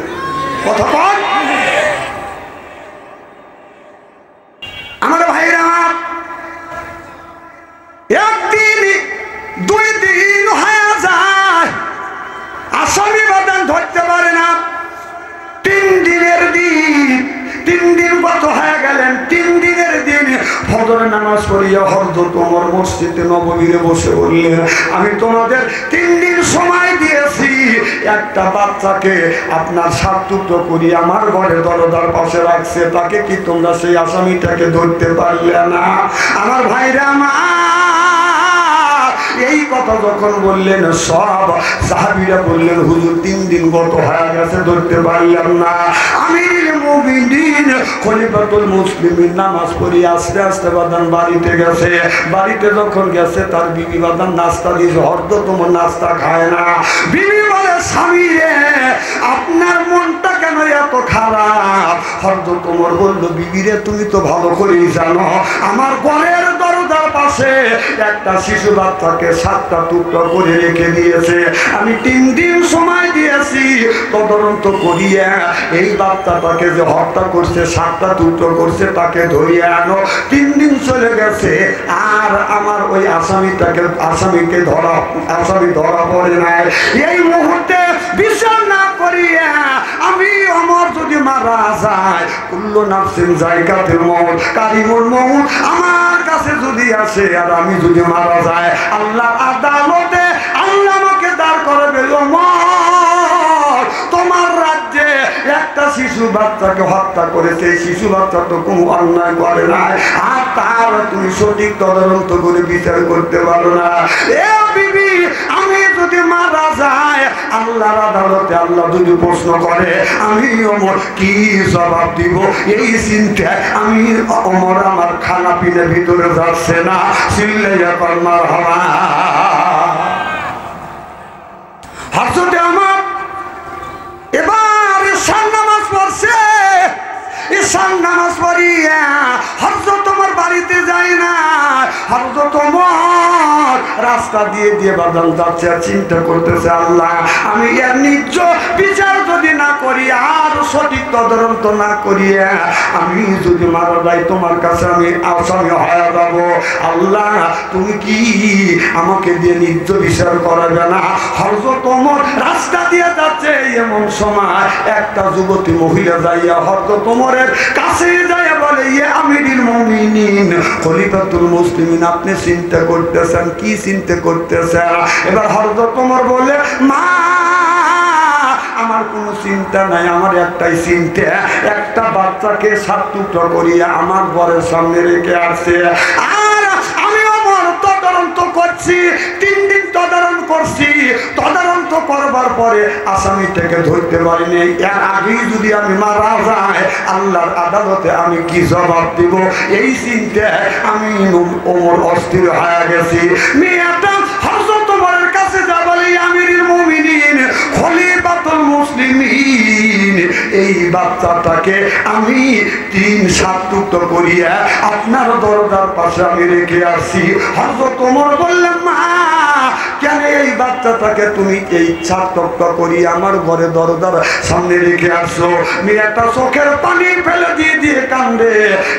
কথা কন। আমার ভাইরা, একদিন 2 দিন হয়ে যায়, আসামি বাদান ধরতে পারে না। 3 দিনের দিন, 3 দিন কত হয়ে গেলেন, 3 দিনের দিন ফজরের নামাজ পড়িয়া হযরত ওমর মসজিদে নববীতে বসে বললেন, আমি তোমাদের 3 দিন সময় দিয়েছি, একটা বাচ্চাকে আপনার 7 টুকরো করি আমার ঘরে দরজার পাশে রাখছে, তাকে কি তোমরা সেই আসামিটাকে ধরতে পারলে না? আমার ভাইরা এই কথা যখন বললেন, সব সাহাবীরা বললেন, হুজুর 3 দিন গত হয়ে গেছে, ধরতে পারলাম না। আমিরুল মুমিনিন খলিফাতুল মুসলিমিন নামাজ পড়ি আস্তে আস্তে বাদান বাড়িতে গেছে। বাড়িতে যখন গেছে তার বিবি বাদান নাস্তা দিয়েছে। হযরত ওমর নাস্তা খায় না। বিবি বলে, স্বামী রে, আপনার মনটা কেন এত খারাপ? হযরত ওমর বলল, বিবি রে, তুমি তো ভালো করেই জানো আমার ঘরের দরজার পাশে একটা শিশু বাচ্চাকে 7টা টুকরো করে রেখে দিয়েছে। আমি 3 দিন সময় দিয়েছি তদন্ত করিয়া এই বাচ্চাটাকে যে হত্যা করছে, 7টা টুকরো করছে, তাকে ধরিয়ে আনো। 3 দিন চলে গেছে, আর আমার ওই আসামিকে ধরা পড়ে নাই। এই মুহূর্তে বিচার না করিয়া আমি ওমর যদি মারা যায়, কুল্লু নাফসিন যায়কাতুল মউত, কারিমুল মউত আমার কাছে যদি আসে, আর আমি যদি মারা যায়, আল্লাহ আদালতে আল্লাহ আমাকে দাঁড় করবে, ওমর তোমার রাজ্যে একটা শিশু বাচ্চাকে হত্যা করেছে, এই শিশু বাচ্চা তো কোনো অন্যায় করে না, আর তার তুমি সঠিক তদন্ত করে বিচার করতে পারো না। এ বিবি, আমি যদি মারা যায় আল্লাহর আদালতে আল্লাহ যদি প্রশ্ন করে আমি ওমর কি জবাব দিব, এই চিন্তায় আমি ওমর আমার খানা পিনে ভিতরে যাচ্ছে না। চিল্লাইয়া কর মারহাবা। হযরতে আমার এবার ঈশার নামাজ পড়ছে, ঈশার নামাজ পড়িয়া হযরত ওমর বাড়িতে যায় না। হযরত ওমর রাস্তা দিয়ে দিয়ে বাজান যাচ্ছে, চিন্তা করতেছে আল্লাহ আমি এর নিজ বিচার যদি না করি আর সঠিক তদন্ত না করিয়া আমি যদি মারা যাই তোমার কাছে আমি আসামি হয়ে যাব। আল্লাহ তুমি কি আমাকে দিয়ে নিজ বিচার করাবে না? হযরত ওমর রাস্তা দিয়ে যাচ্ছে, এমন সময় একটা যুবতী মহিলা যাইয়া হযরত ওমরের কাছে যাইয়া বলে ইয়ে আমিরুল মুমিনিন খলিফাতুল মুসলিমিন, আপনি চিন্তা করতেছেন? কি চিন্তা করতেছেন? এবার হযরত ওমর বলে মা আমার কোনো চিন্তা নাই, আমার একটাই চিন্তা, একটা বাচ্চাকে 7 টুকরা করিয়া আমার ঘরের সামনে রেখে আসছে, আর আমি ওমর তদন্ত করছি, 3 দিন তদন্ত করছি, তদন্ত করবার পরে আসামিটাকে ধরতে পারিনি। এর আগেই যদি আমি মারা যাই আল্লাহর আদালতে আমি কি জবাব দিব, এই চিন্তায় আমি ওমর অস্থির হয়ে গেছি। মেয়েটা হযরত ওমরের কাছে যা বলে আমিরুল মুমিনিন খলিফাতুল মুসলিমিন, এই বাচ্চাটাকে আমি 3-7 টুকরো করিয়া আপনার দরজার পাশে আমি রেখে আসছি। হযরত ওমর বললেন মা কেন এই বাচ্চাটাকে তুমি এই 7 টুকরো করিয়া আমার ঘরে দরজার সামনে রেখে আসছো? মেয়েটা চোখের পানি ফেলে দিয়ে দিয়ে কান্দে,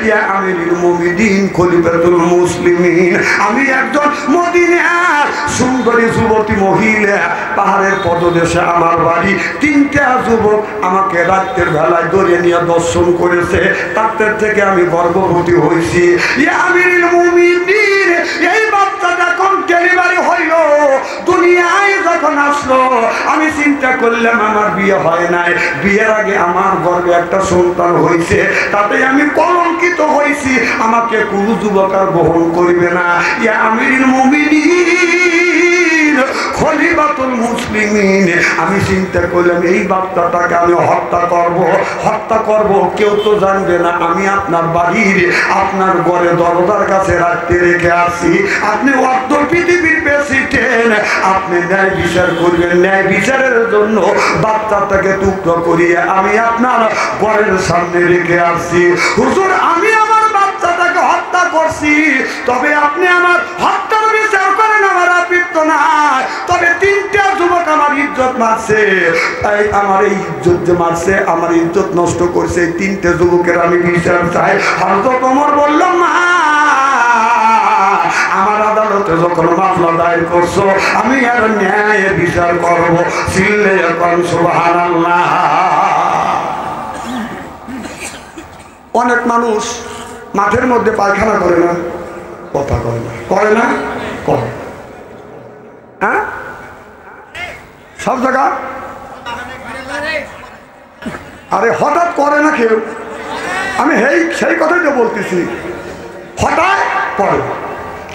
ইয়া আমিরুল মুমিনিন খলিফাতুল মুসলিমিন, আমি একজন মদিনার সুন্দরী যুবতী মহিলা, পাহাড়ের পদদেশে আমার বাড়ি, 3টা যুবক আমাকে রাতের বেলায় ধরে নিয়ে দর্শন করেছে, তাদের থেকে আমি গর্ভবতী হয়েছি। ইয়া আমিরুল মুমিনিন, এই বাচ্চাটা কোন ডেলিভারি হইল, দুনিয়ায় যখন আসলো আমি চিন্তা করলাম আমার বিয়ে হয় নাই, বিয়ের আগে আমার গর্ভে একটা সন্তান হয়েছে, তাতে আমি কলঙ্কিত হয়েছি, আমাকে কোন যুবক আর গ্রহণ করবে না। ইয়া আমিরুল মুমিনিন খলিফাতুল মুসলিমিন, আমি চিন্তা করলাম এই বাচ্চাটাকে আমি হত্যা করব, কেউ তো জানবে না, আমি আপনার বাড়ির আপনার ঘরে দরজার কাছে রাখতে রেখে আসি, আপনি অর্ধ পৃথিবীর প্রেসিডেন্ট, আপনি ন্যায় বিচার করবেন, ন্যায় বিচারের জন্য বাচ্চাটাকে টুকরো করিয়ে আমি আপনার ঘরের সামনে রেখে আসছি। হুজুর আমি আমার বাচ্চাটাকে হত্যা করছি, তবে আপনি আমার হত্যার বিচার করেন, আমার আপত্তি নাই, তবে 3টা যুবক আমার ইজ্জত মারছে, তাই আমার এই ইজ্জত যে মারছে, আমার ইজ্জত নষ্ট করছে, এই 3টে যুবকের আমি বিচার চাই। হযরত ওমর বলল মা আমার আদালতে যখন মামলা দায়ের করছো আমি আর ন্যায় বিচার করবো। চিল্লাইয়া কোন সুবহানাল্লাহ। অনেক মানুষ মাঠের মধ্যে পায়খানা করে না, কথা করে না, করে না, করে, হ্যাঁ সব জায়গা, আরে হঠাৎ করে না কেউ, আমি সেই কথাই তো বলতেছি, হঠাৎ করে।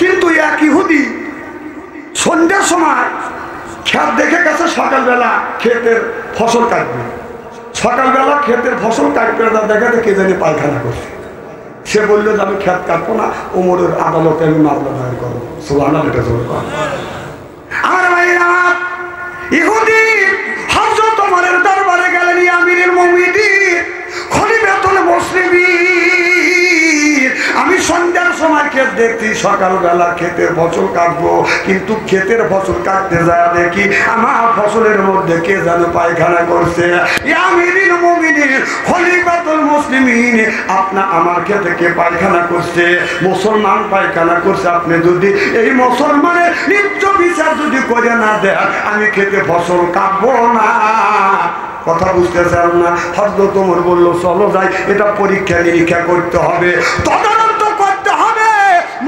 কিন্তু এক ইহুদি সন্ধ্যার সময় ক্ষেত দেখে গেছে, সকালবেলা ক্ষেতের ফসল কাটবে, সকালবেলা ক্ষেতের ফসল কাটবে, দেখে কে জানি পায়খানা করছে, সে বললো যে আমি ক্ষেত কাটবো না, ওমরের আদালতে আমি মামলা দায়ের করবো। সুবহানাল্লাহ। আমার ভাইরা, ইহুদি হযরত ওমরের দরবারে গেলেন, আমিরুল মুমিনিন খলিফাতুল মুসলিমিন, আমি সন্ধ্যার সময় ক্ষেত দেখছি, সকালবেলা ক্ষেতের ফসল কাটবো, কিন্তু ক্ষেতের ফসল কাটতে যায় দেখি আমার ফসলের মধ্যে কে যেন পায়খানা করছে। আমিরুল মুমিনিন খলিফাতুল মুসলিমিন, আপনি আমার ক্ষেতে কে পায়খানা করছে? মুসলমান পায়খানা করছে, আপনি যদি এই মুসলমানের নিত্য বিচার যদি করে না দেন আমি ক্ষেতে ফসল কাটবো না। কথা বুঝতেছেন না? হযরত ওমর বলল চলো যাই, এটা পরীক্ষা নিরীক্ষা করতে হবে, তদন্ত করতে হবে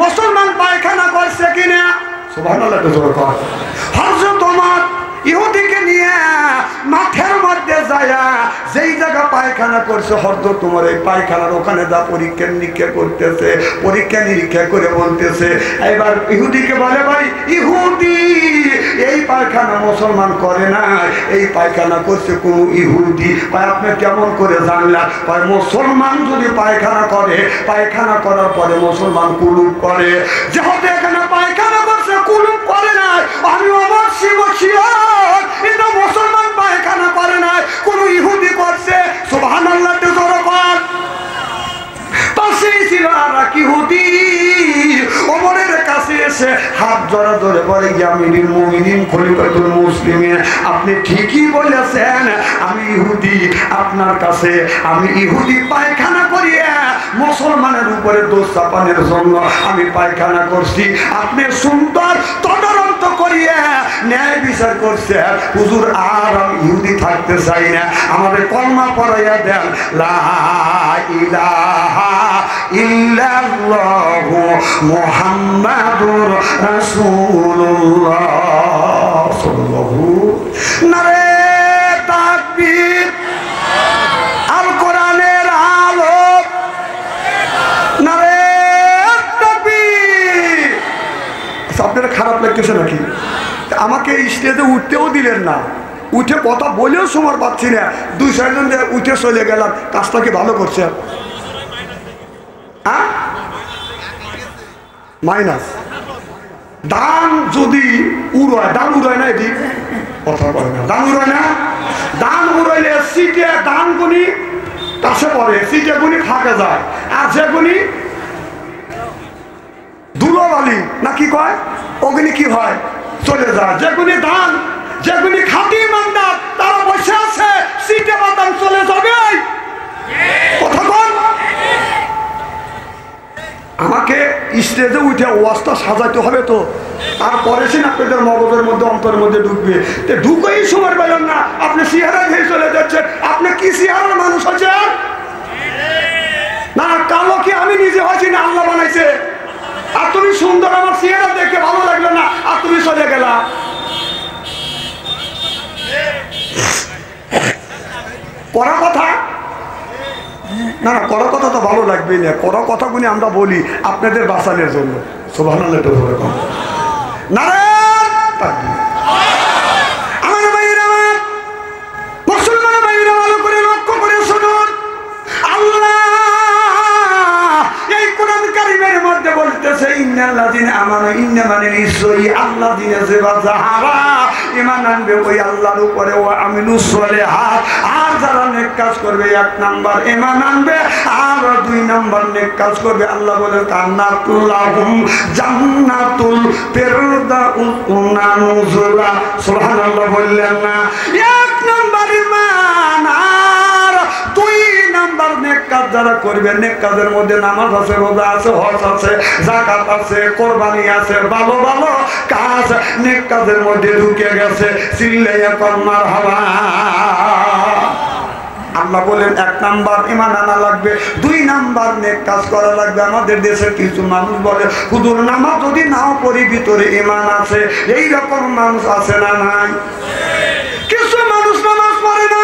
মুসলমান পায়খানা করছে কিনা। সুবহানাল্লাহ। হযরত ওমর ইহুদিকে নিয়ে মাঠের মধ্যে যায়, যেই জায়গা পায়খানা করছে, হরদ তোমার এই পায়খানার ওখানে যা পরীক্ষা নিরীক্ষা করতেছে, পরীক্ষা নিরীক্ষা করে বলতেছে, এবার ইহুদিকে বলে ভাই ইহুদি এই পায়খানা মুসলমান করে না, এই পায়খানা করছে কোন ইহুদি। ভাই আপনি কেমন করে জানলেন? ভাই মুসলমান যদি পায়খানা করে, পায়খানা করার পরে মুসলমান কুলুপ করে, যেহেতু এখানে পায়খানা করছে কুলুপ করে না, আমি অবশ্যই বসিয়ার এটা মুসলমান পায়খানা করে না, কোন ইহুদি করছে। সুবহানাল্লাহ তে জোরে কর। পাশেই ছিল আর এক ইহুদি, ওমরের কাছে এসে হাত জড়া ধরে বলে আমিরুল মুমিনিন খলিফাতুল মুসলিমিন, আপনি ঠিকই বলেছেন, আমি ইহুদি, আপনার কাছে আমি ইহুদি পায়খানা করিয়ে মুসলমানের উপরে দোষ চাপানোর জন্য আমি পায়খানা করছি, আপনি সুন্দর তদন্ত করিয়ে ন্যায় বিচার করছে। হুজুর আর আমি ইহুদি থাকতে চাই না, আমাদের কলমা পড়াইয়া দেন লা ইলাহা ইল্লাল্লাহু মুহাম্মাদুর রাসূলুল্লাহ সাল্লাল্লাহু নারে তাকবীর। আল কোরআনের আলো নারে তাকবীর। আপনারা খারাপ লাগতেছে নাকি? আমাকে স্টেজে উঠতেও দিলেন না, উঠে কথা বলেও সময় পাচ্ছি না, 2-4 জন উঠে চলে গেলাম, কাজটা কি ভালো করছে? মাইনাস দান যদি উড়ায়, দান উড়ায় না, এদিক কথা বলে না, দান উড়ায় না, দান উড়াইলে সিটে দান গুনি কাছে পড়ে, সিটে গুনি ফাঁকে যায়, আর যে গুনি ধুলোবালি না কি কয় ওগুলি কি হয় চলে যায়। যেগুলি দান, যেগুলি খাঁটি ইমানদার তারা বসে আছে, সিটে বাদাম চলে যাবে। কথা বল। আমাকে স্টেজে উঠে ওয়াজটা সাজাইতে হবে, তো তারপরে সে আপনাদের মগজের মধ্যে অন্তরের মধ্যে ঢুকবে। তো ঢুকেই সময় পেলেন না, আপনি চেহারা দিয়ে চলে যাচ্ছেন। আপনি কি চেহারার মানুষ হচ্ছেন? না কালো কি আমি নিজে হয়েছি না আল্লাহ বানাইছে? আর তুমি সুন্দর, আমার চেহারা দেখে ভালো লাগলো না, আর তুমি চলে গেলা। করা কথা না, না করা কথা তো ভালো লাগবেই না, করা কথাগুলি আমরা বলি আপনাদের বাঁচানোর জন্য। সুবহানাল্লাহ নারে আমার ভাইরা, মুসলমান ভাইরা ভালো করে লক্ষ্য করে শুনুন, আল্লাহ এই কোরআন কারীমের মধ্যে বলতেছে ইন্নাল্লাযিনা আমানু, ইন্না মানে নিশ্চয়ই আল্লাযিনা যারা ঈমান আনবে ওই আল্লাহর উপরে, ও আমিলুস সালিহাত, আর যারা নেক কাজ করবে, 1 নাম্বার ঈমান আনবে, আর 2 নাম্বার নেক কাজ করবে, আল্লাহ বলেন কান্নাতুল লাহুম জান্নাতুল ফিরদাউস নুজুলা। সুবহানাল্লাহ বললেন না? 1 নাম্বার ঈমান, আর 2 নাম্বার নেক কাজ যারা করবে, নেক কাজের মধ্যে নামাজ আছে, রোজা আছে, হজ আছে, যাকাত আছে, কোরবানি আছে, ভালো ভালো কাজ নেক কাজের মধ্যে ঢুকে গেছে। চিল্লাইয়া কর মারহাবা। আল্লাহ বলেন 1 নাম্বার ঈমান আনা লাগবে, 2 নাম্বার নেক কাজ করা লাগবে। আমাদের দেশের কিছু মানুষ বলে হুজুর নামাজ যদি নাও পড়ি ভিতরে ঈমান আছে, এই রকম মানুষ আছে না নাই? কিছু মানুষ নামাজ পড়ে না,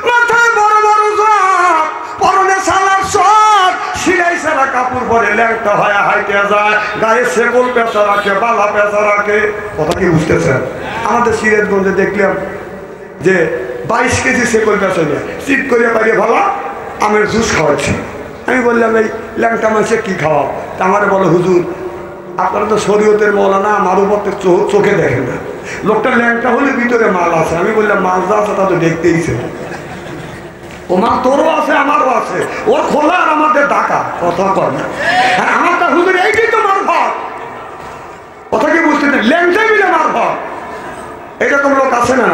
মাথায় বড় বড় জব, পরনে সালার শর্ট, সিলাই সারা কাপড় পরে ল্যাংটা হয়ে হাইটে যায়, গায়ে সেগল পেঁচা রাখে, বালা পেঁচা রাখে। কথা কি বুঝতেছেন? আমাদের সিরাজগঞ্জে দেখলাম যে 22 কেজি সেগল পেঁচা নিয়ে চিট করে পারিয়ে ভালো আমের জুস খাওয়াচ্ছি। আমি বললাম এই ল্যাংটা মাসে কি খাওয়াও? তা আমারে বলো হুজুর আপনারা তো শরীয়তের মৌলানা, আমার উপর তো চোখে দেখেন না, লোকটা ল্যাংটা হলে ভিতরে মাল আছে। আমি বললাম মাল যা আছে তা তো দেখতেইছে, ও মাল তোরও আছে আমারও আছে, ওর খোলা আর আমাদের ঢাকা। কথা কর না, হ্যাঁ আমারটা হুজুর এইটাই তো মার ভাব। কথা কি বুঝতে নেই? ল্যাংটাই মিলে মার ভাব, এরকম লোক আছে না?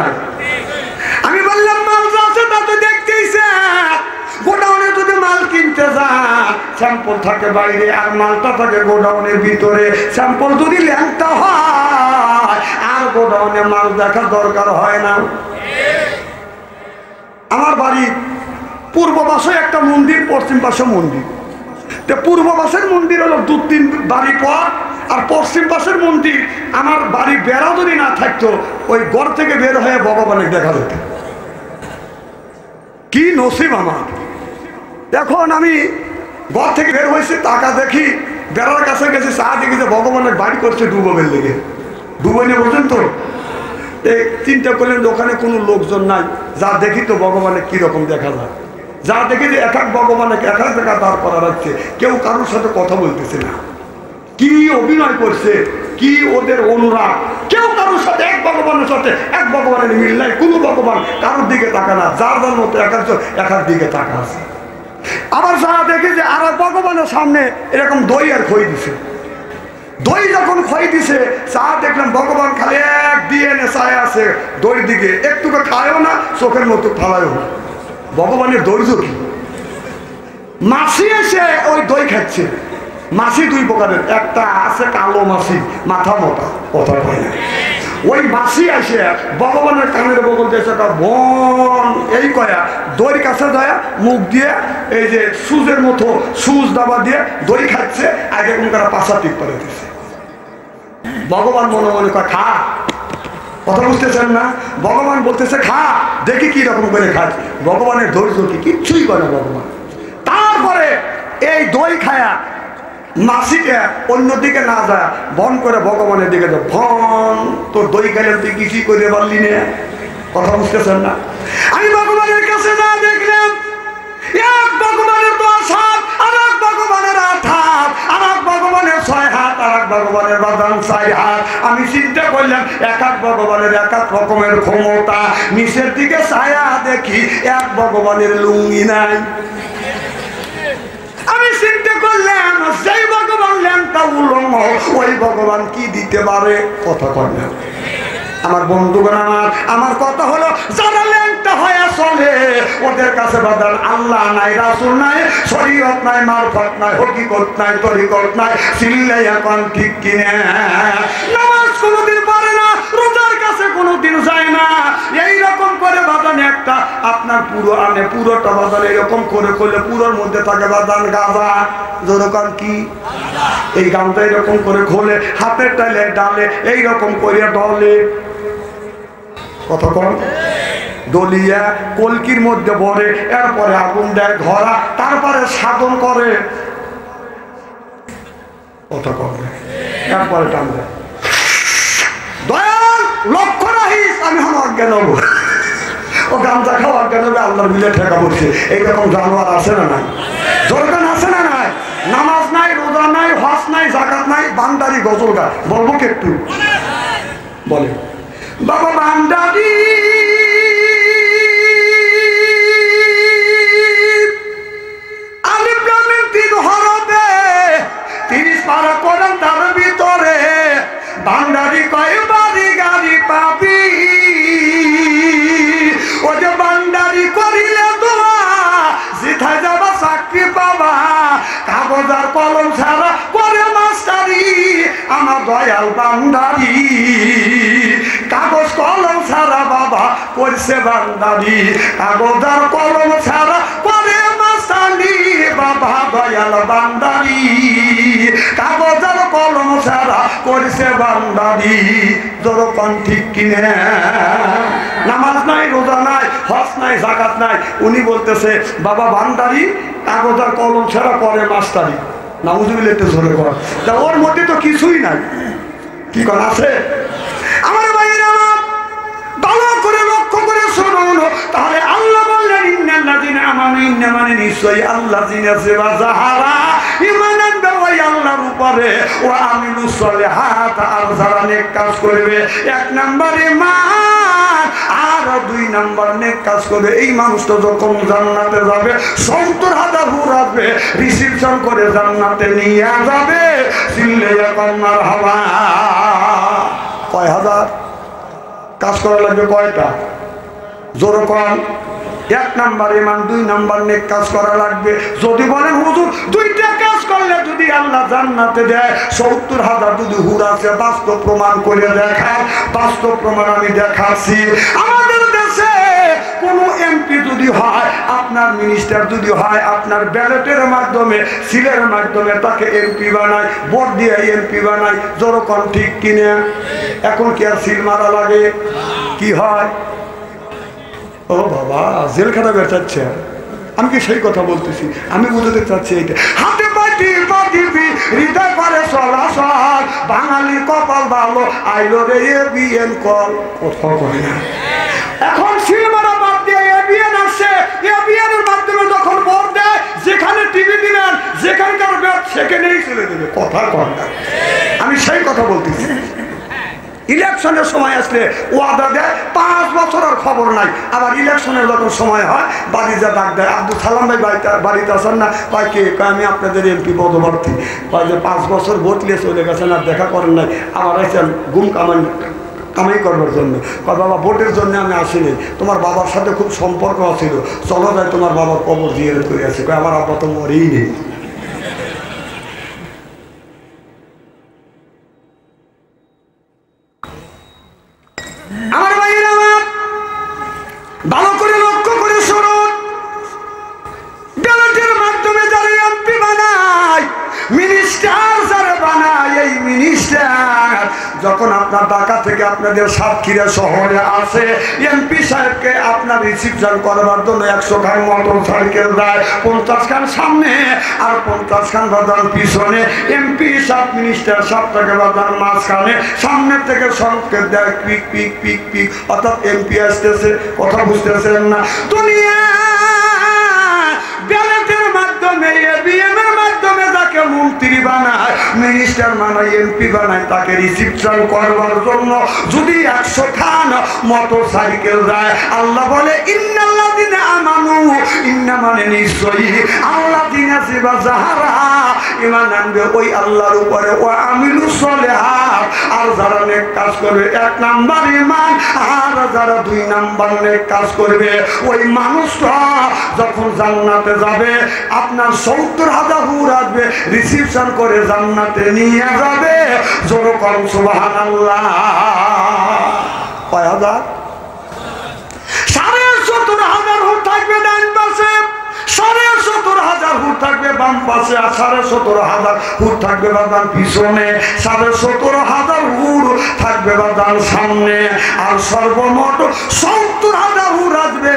আমি বললাম মাল যা আছে তা তো দেখতেইছে, গোডাউনে যদি মাল কিনতে যান স্যাম্পল থাকে বাইরে আর মালটা থাকে গোডাউনের ভিতরে। স্যাম্পল যদি ল্যাংটা হয় আর গোডাউনে মাল দেখা দরকার হয় না। আমার বাড়ি পূর্ব পাশে একটা মন্দির, পশ্চিম পাশে মন্দির। তো পূর্ব পাশের মন্দির হলো 2-3 বাড়ি পর, আর পশ্চিম পাশের মন্দির আমার বাড়ি বেড়া যদি না থাকতো ওই ঘর থেকে বের হয়ে ভগবানের দেখা যেত। কি নসিব আমার। এখন আমি ঘর থেকে বের হয়েছি, টাকা দেখি বেড়ার কাছে গেছি, চা দেখি যে ভগবানের বাড়ি করছে ডুবোবের লেগে। ডুবোনে বলছেন তো, এই চিন্তা করলেন ওখানে কোনো লোকজন নাই, যা দেখি তো ভগবানের কিরকম দেখা যায়। যা দেখি যে এক এক ভগবানের এক এক জায়গা দাঁড় করা রাখছে, কেউ কারোর সাথে কথা বলতেছে না। কি অভিনয় করছে, কি ওদের অনুরাগ, কেউ কারোর সাথে এক ভগবানের সাথে এক ভগবানের মিল নাই। কোনো ভগবান কারোর দিকে তাকা না, যার যার মতো এক একজন এক এক দিকে তাকা আছে। আবার যারা দেখি যে আর ভগবানের সামনে এরকম দই আর খই দিছে। দই যখন খই দিছে, চা দেখলাম ভগবান খালি এক দিয়ে নেশায় আছে, দই দিকে একটুকে খায়ও না, চোখের মতো ফালায়ও না। ভগবানের ধৈর্য কি। মাছি এসে ওই দই খাচ্ছে। মাছি দুই প্রকারের, একটা আছে কালো মাছি, মাথা মোটা, কথা হয় না। ওই মাছি আসে ভগবানের কানের বগল দিয়েছে বন এই কয়া দইয়ের কাছে যায়, মুখ দিয়ে এই যে সুজের মতো সুজ দাবা দিয়ে দই খাচ্ছে, আগে কোন তারা পাশা টিপ করে দিচ্ছে। ভগবান মনে মনে কয় খা, কথা বুঝতেছেন না? ভগবান বলতেছে খা, দেখি কি রকম করে খাচ্ছে। ভগবানের ধৈর্য কি, কিচ্ছুই করে ভগবান। তারপরে এই দই খায়া মাসিকে অন্যদিকে না যায়, বন করে ভগবানের দিকে যায়। ভন তোর দই খাইলে তুই কিছুই করে পারলি না, কথা বুঝতেছেন না? আমি ভগবানের কাছে না দেখলাম এক ভগবানের 10 হাত, আর এক ভগবানের 8 হাত, আর এক ভগবানের 6 হাত, আর এক ভগবানের 4 হাত। আমি চিন্তা করলাম এক এক ভগবানের এক এক রকমের ক্ষমতা। নিচের দিকে ছায়া দেখি এক ভগবানের লুঙ্গি নাই। আমি চিন্তা করলাম সেই ভগবান ল্যাংটা উলঙ্গ, ওই ভগবান কি দিতে পারে, কথা কর না। আমার বন্ধুগণ, আমার কথা হলো যারা ল্যাংটা হয়ে চলে ওদের কাছে বাদাল আল্লাহ নাই, রাসূল নাই, শরীয়ত নাই, মারফত নাই, হকিকত নাই, তরিকত নাই। চিল্লাই এখন ঠিক কিনে নামাজ কোনোদিন পড়ে না, রোজার কাছে কোনোদিন যায় না। এইরকম করে বাদান একটা আপনার পুরো আনে, পুরোটা বাদান এরকম করে করলে পুরোর মধ্যে থাকে বাদান গাঁজা, যেরকম কি এই গানটা এরকম করে খোলে, হাতের টাইলে ডালে এইরকম করে ডলে, কথা কন দলিয়া কলকির মধ্যে ভরে, এরপরে আগুন দেয় ধরা, তারপরে সাধন করে, কথা কন এরপরে টান দেয়। দয়াল লক্ষ্য রাখিস, আমি হন অজ্ঞান হবো। ও গামছা খাওয়া অজ্ঞান হবে, আল্লাহর মিলে ঠেকা পড়ছে। এইরকম জানোয়ার আছে না নাই? জোরগান আছে না নাই? নামাজ নাই, রোজা নাই, হজ নাই, যাকাত নাই, বান্দারি গজল গায়। বলবো কি একটু? বলে বাবা বান্দারি আলিফ লাম মিম 3 হরফে 30 পারা কোরআন তার ভিতরে বান্দারি কয় বাড়ি গাড়ি পাবি। ও যে বান্দারি করিলে দোয়া জিথায় যাবা চাকরি পাবা, কাগজ আর কলম ছাড়া করে মাস্টারি আমার দয়াল বান্দারি। কাগজ কলম ছাড়া বাবা করছে বান্দারি, কাগজ আর কলম ছাড়া করে মাস্টারি বাবা দয়াল বান্দারি। কাগজ আর কলম ছাড়া করছে বান্দারি, যখন ঠিক কিনে নামাজ নাই, রোজা নাই, হজ নাই, যাকাত নাই। উনি বলতেছে বাবা বান্দারি, কাগজ আর কলম ছাড়া করে মাস্টারি। নাউজুবিল্লাহ জোরে কর, ওর মধ্যে তো কিছুই নাই। কি কর আছে? আমার ভাইয়েরা ভালো করে লক্ষ্য করে শুনুন, তাহলে আল্লাহ বললেন ইন্নাল্লাযিনা আমানু, ইন্না মানে নিশ্চয়ই আল্লাযিনা যাহারা ঈমান আনবে ওই আল্লাহর উপরে, ওয়া আমিলুস সলিহাত, আর যারা নেক কাজ করবে। 1 নাম্বার ঈমান, আর 2 নাম্বার নেক কাজ করবে। এই মানুষটা যখন জান্নাতে যাবে 70,000 হুর আসবে, রিসিপশন করে জান্নাতে নিয়ে যাবে। চিল্লাইয়া কর মারহাবা। কয় হাজার কাজ করা লাগবে? কয়টা? জোরে কন। 1 নাম্বার ঈমান, 2 নাম্বার নেক কাজ করা লাগবে। যদি বলেন হুজুর 2টা কাজ করলে যদি আল্লাহ জান্নাতে দেয়, 70,000 যদি হুর আছে, বাস্তব প্রমাণ করে দেখান। বাস্তব প্রমাণ আমি দেখাচ্ছি। আমাদের দেশে কোন এমপি যদি হয়, আপনার মিনিস্টার যদি হয়, আপনার ব্যালটের মাধ্যমে, সিলের মাধ্যমে তাকে এমপি বানায়, ভোট দিয়ে এমপি বানায়। যেরকম ঠিক কিনে এখন কি আর সিল মারা লাগে? কি হয়? ও বাবা, জেলখানা বেচাচ্ছে। আমি কি সেই কথা বলতেছি? আমি বুঝতে চাচ্ছি এইটা। হাতে পাটি দিবি হৃদয় করে চলাচল, বাঙালি কপাল ভালো আইলো রে এবিএন কল। কোথাও করে না। এখন সিনেমারা বাদ দিয়ে এবিএন আসছে। এবিএন এর মাধ্যমে যখন ভোট দেয়, যেখানে টিভি দিলেন, যেখানকার ব্যাট সেখানেই চলে দেবে। কথা কর না। আমি সেই কথা বলতেছি। ইলেকশনের সময় আসলে ওয়াদা দেয়, 5 বছর আর খবর নাই। আবার ইলেকশনের যখন সময় হয়, বাড়িতে ডাক দেয়, আব্দুল সালাম ভাই বাড়িতে আসেন না? কয় কে? আমি আপনাদের এমপি পদপ্রার্থী। কয় যে 5 বছর ভোট নিয়ে চলে গেছেন, আর দেখা করেন নাই, আবার আসছেন গুম কামাই করবার জন্য। কয় বাবা, ভোটের জন্য আমি আসিনি, তোমার বাবার সাথে খুব সম্পর্ক ছিল, চলো যাই তোমার বাবার কবর দিয়ে করে আছে। কয় আমার আব্বা তো মরেই নেই। আমার ভাইয়ের আমার ভালো করে লক্ষ্য করে শুনুন, ব্যালটের মাধ্যমে যারা এমপি বানায়, মিনিস্টার যারা বানায়, এই মিনিস্টার যখন আপনার ঢাকা থেকে আপনাদের সাতক্ষীরা শহরে আসে, এমপি সাহেবকে আপনার রিসিপশন করবার জন্য 100 খান মোটর সাইকেল দেয়, 50 খান সামনে আর 50 খান বাজার পিছনে। এমপি সাহেব মিনিস্টার সাহেবটাকে বাজার মাঝখানে, সামনে থেকে সংকেত দেয় পিক পিক পিক পিক, অর্থাৎ এমপি আসতেছে। কথা বুঝতেছেন না? দুনিয়া ব্যালটের মাধ্যমে, এবিএমের মাধ্যমে যাকে মন্ত্রী বানায়, মিনিস্টার বানায়, এমপি বানায়, তাকে রিসিপশন করবার জন্য যদি 100 খান মোটর সাইকেল দেয়, আল্লাহ বলে ইন্নাল্লাযিনা আমানু, ইন্না মানে নিশ্চয়ই, আল্লাযিনা সিবা যাহারা ঈমান আনবে ওই আল্লাহর উপরে, ও আমিলুস সলিহাত, আর যারা নেক কাজ করবে, 1 নাম্বার ঈমান, আর যারা 2 নাম্বার নেক কাজ করবে, ওই মানুষটা যখন জান্নাতে যাবে, আপনার 70,000 হুর আসবে, রিসিপশন করে জান্নাতে নিয়ে যাবে। জোরে কর সুবহানাল্লাহ। কয় হাজার? 70,000 হুর থাকবে ডান পাশে, 70,000 হুর থাকবে বাম পাশে, আর 70,000 হুর থাকবে বাদান পিছনে, 70,000 হুর থাকবে বাদান সামনে, আর সর্বমোট 70,000 হুর আসবে,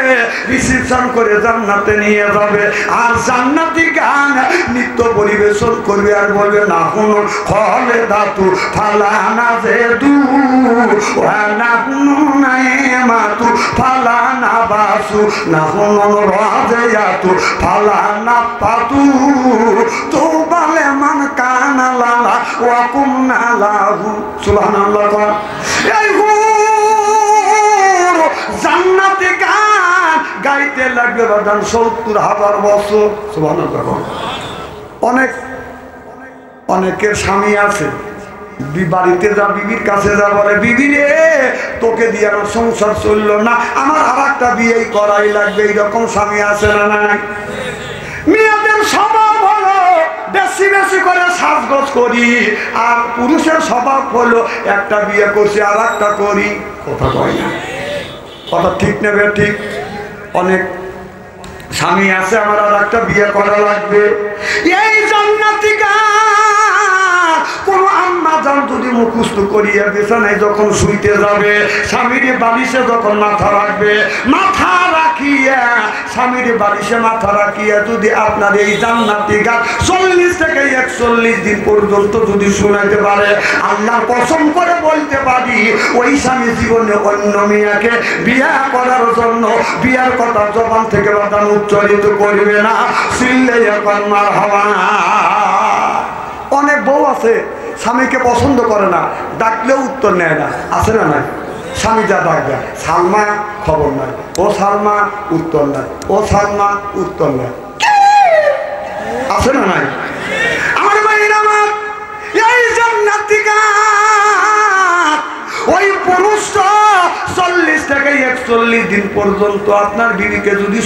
রিসিপশন করে জান্নাতে নিয়ে যাবে। আর জান্নাতি গান নিত্য পরিবেশন করবে, আর বলবে না হুনো খলে ধাতু ফালানা যে দু না হুনো নাই মাতু ফালানা বাসু না হুনো রাজয়াতু ফালানা পাতু তো বলে মান কানা লালা ওয়া কুমনা লাহু। সুবহানাল্লাহ। এই হুর জান্নাতি গান গাইতে লাগবে বাদান 70,000 বছর। সুবহানাল্লাহ। অনেকের স্বামী আছে, বাড়িতে যা বিবির কাছে যা বলে, বিবি রে তোকে দিয়ে আমার সংসার চললো না, আমার আর একটা বিয়েই করাই লাগবে। এইরকম স্বামী আছে না নাই? মেয়েদের স্বভাব হলো বেশি বেশি করে সাজগোজ করি, আর পুরুষের স্বভাব হলো একটা বিয়ে করছি আর একটা করি। কথা কয় না? কথা ঠিক নেবে? ঠিক। অনেক স্বামী আছে আমার আর একটা বিয়ে করা লাগবে। এই জান্নাতি গান কোন আম্মা জান যদি মুখস্থ করিয়া বিছানায় যখন শুইতে যাবে, স্বামীর বালিশে যখন মাথা রাখবে, মাথা রাখিয়া স্বামীর বালিশে মাথা রাখিয়া যদি আপনার এই জান্নাতি গান 40 থেকে 41 দিন পর্যন্ত যদি শোনাইতে পারে, আল্লাহ কসম করে বলতে পারি ওই স্বামী জীবনে অন্য মেয়েকে বিয়া করার জন্য বিয়ার কথা জবান থেকে বাদান উচ্চারিত করবে না। সিল্লে এখন মার হাওয়া। অনেক বউ আছে স্বামীকে পছন্দ করে না, ডাকলেও উত্তর নেয় না। আছে না নাই? স্বামী যা ডাক দেয়, সালমা, খবর নাই। ও সালমা, উত্তর নাই। ও সালমা, উত্তর নাই। আছে না নাই? আমার ভাইরা আমার, এই জান্নাতি গান ওই পুরুষটা 40 থেকে 41 দিন পর্যন্ত আপনার বিবিকে যদি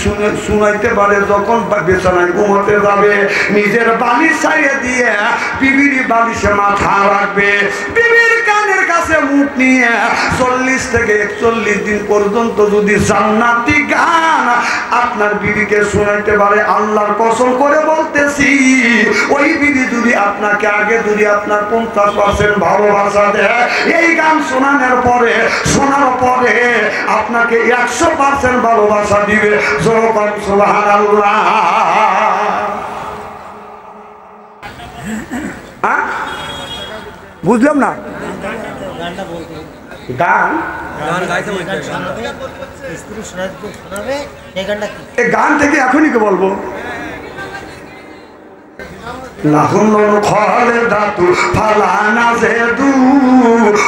শুনাইতে পারে, যখন বিছানায় ঘুমাতে যাবে নিজের বালিশ ছাড়িয়ে দিয়ে বিবির বালিশে মাথা রাখবে, বিবির কানের কাছে মুখ নিয়ে 40 থেকে 41 দিন পর্যন্ত যদি জান্নাতি গান আপনার বিবিকে শোনাইতে পারে, আল্লাহর কসম করে বলতেছি, ওই বিবি যদি আপনাকে আগে যদি আপনার 50% ভালোবাসা দেয়, এই গান শোনানোর পরে আপনাকে 100% ভালোবাসা দিবে। যেরকম সুবহানাল্লাহ। বুঝলাম না গান গান থেকে এখনই কে বলবো লাহুন খলে দাতু ফালানা জেদু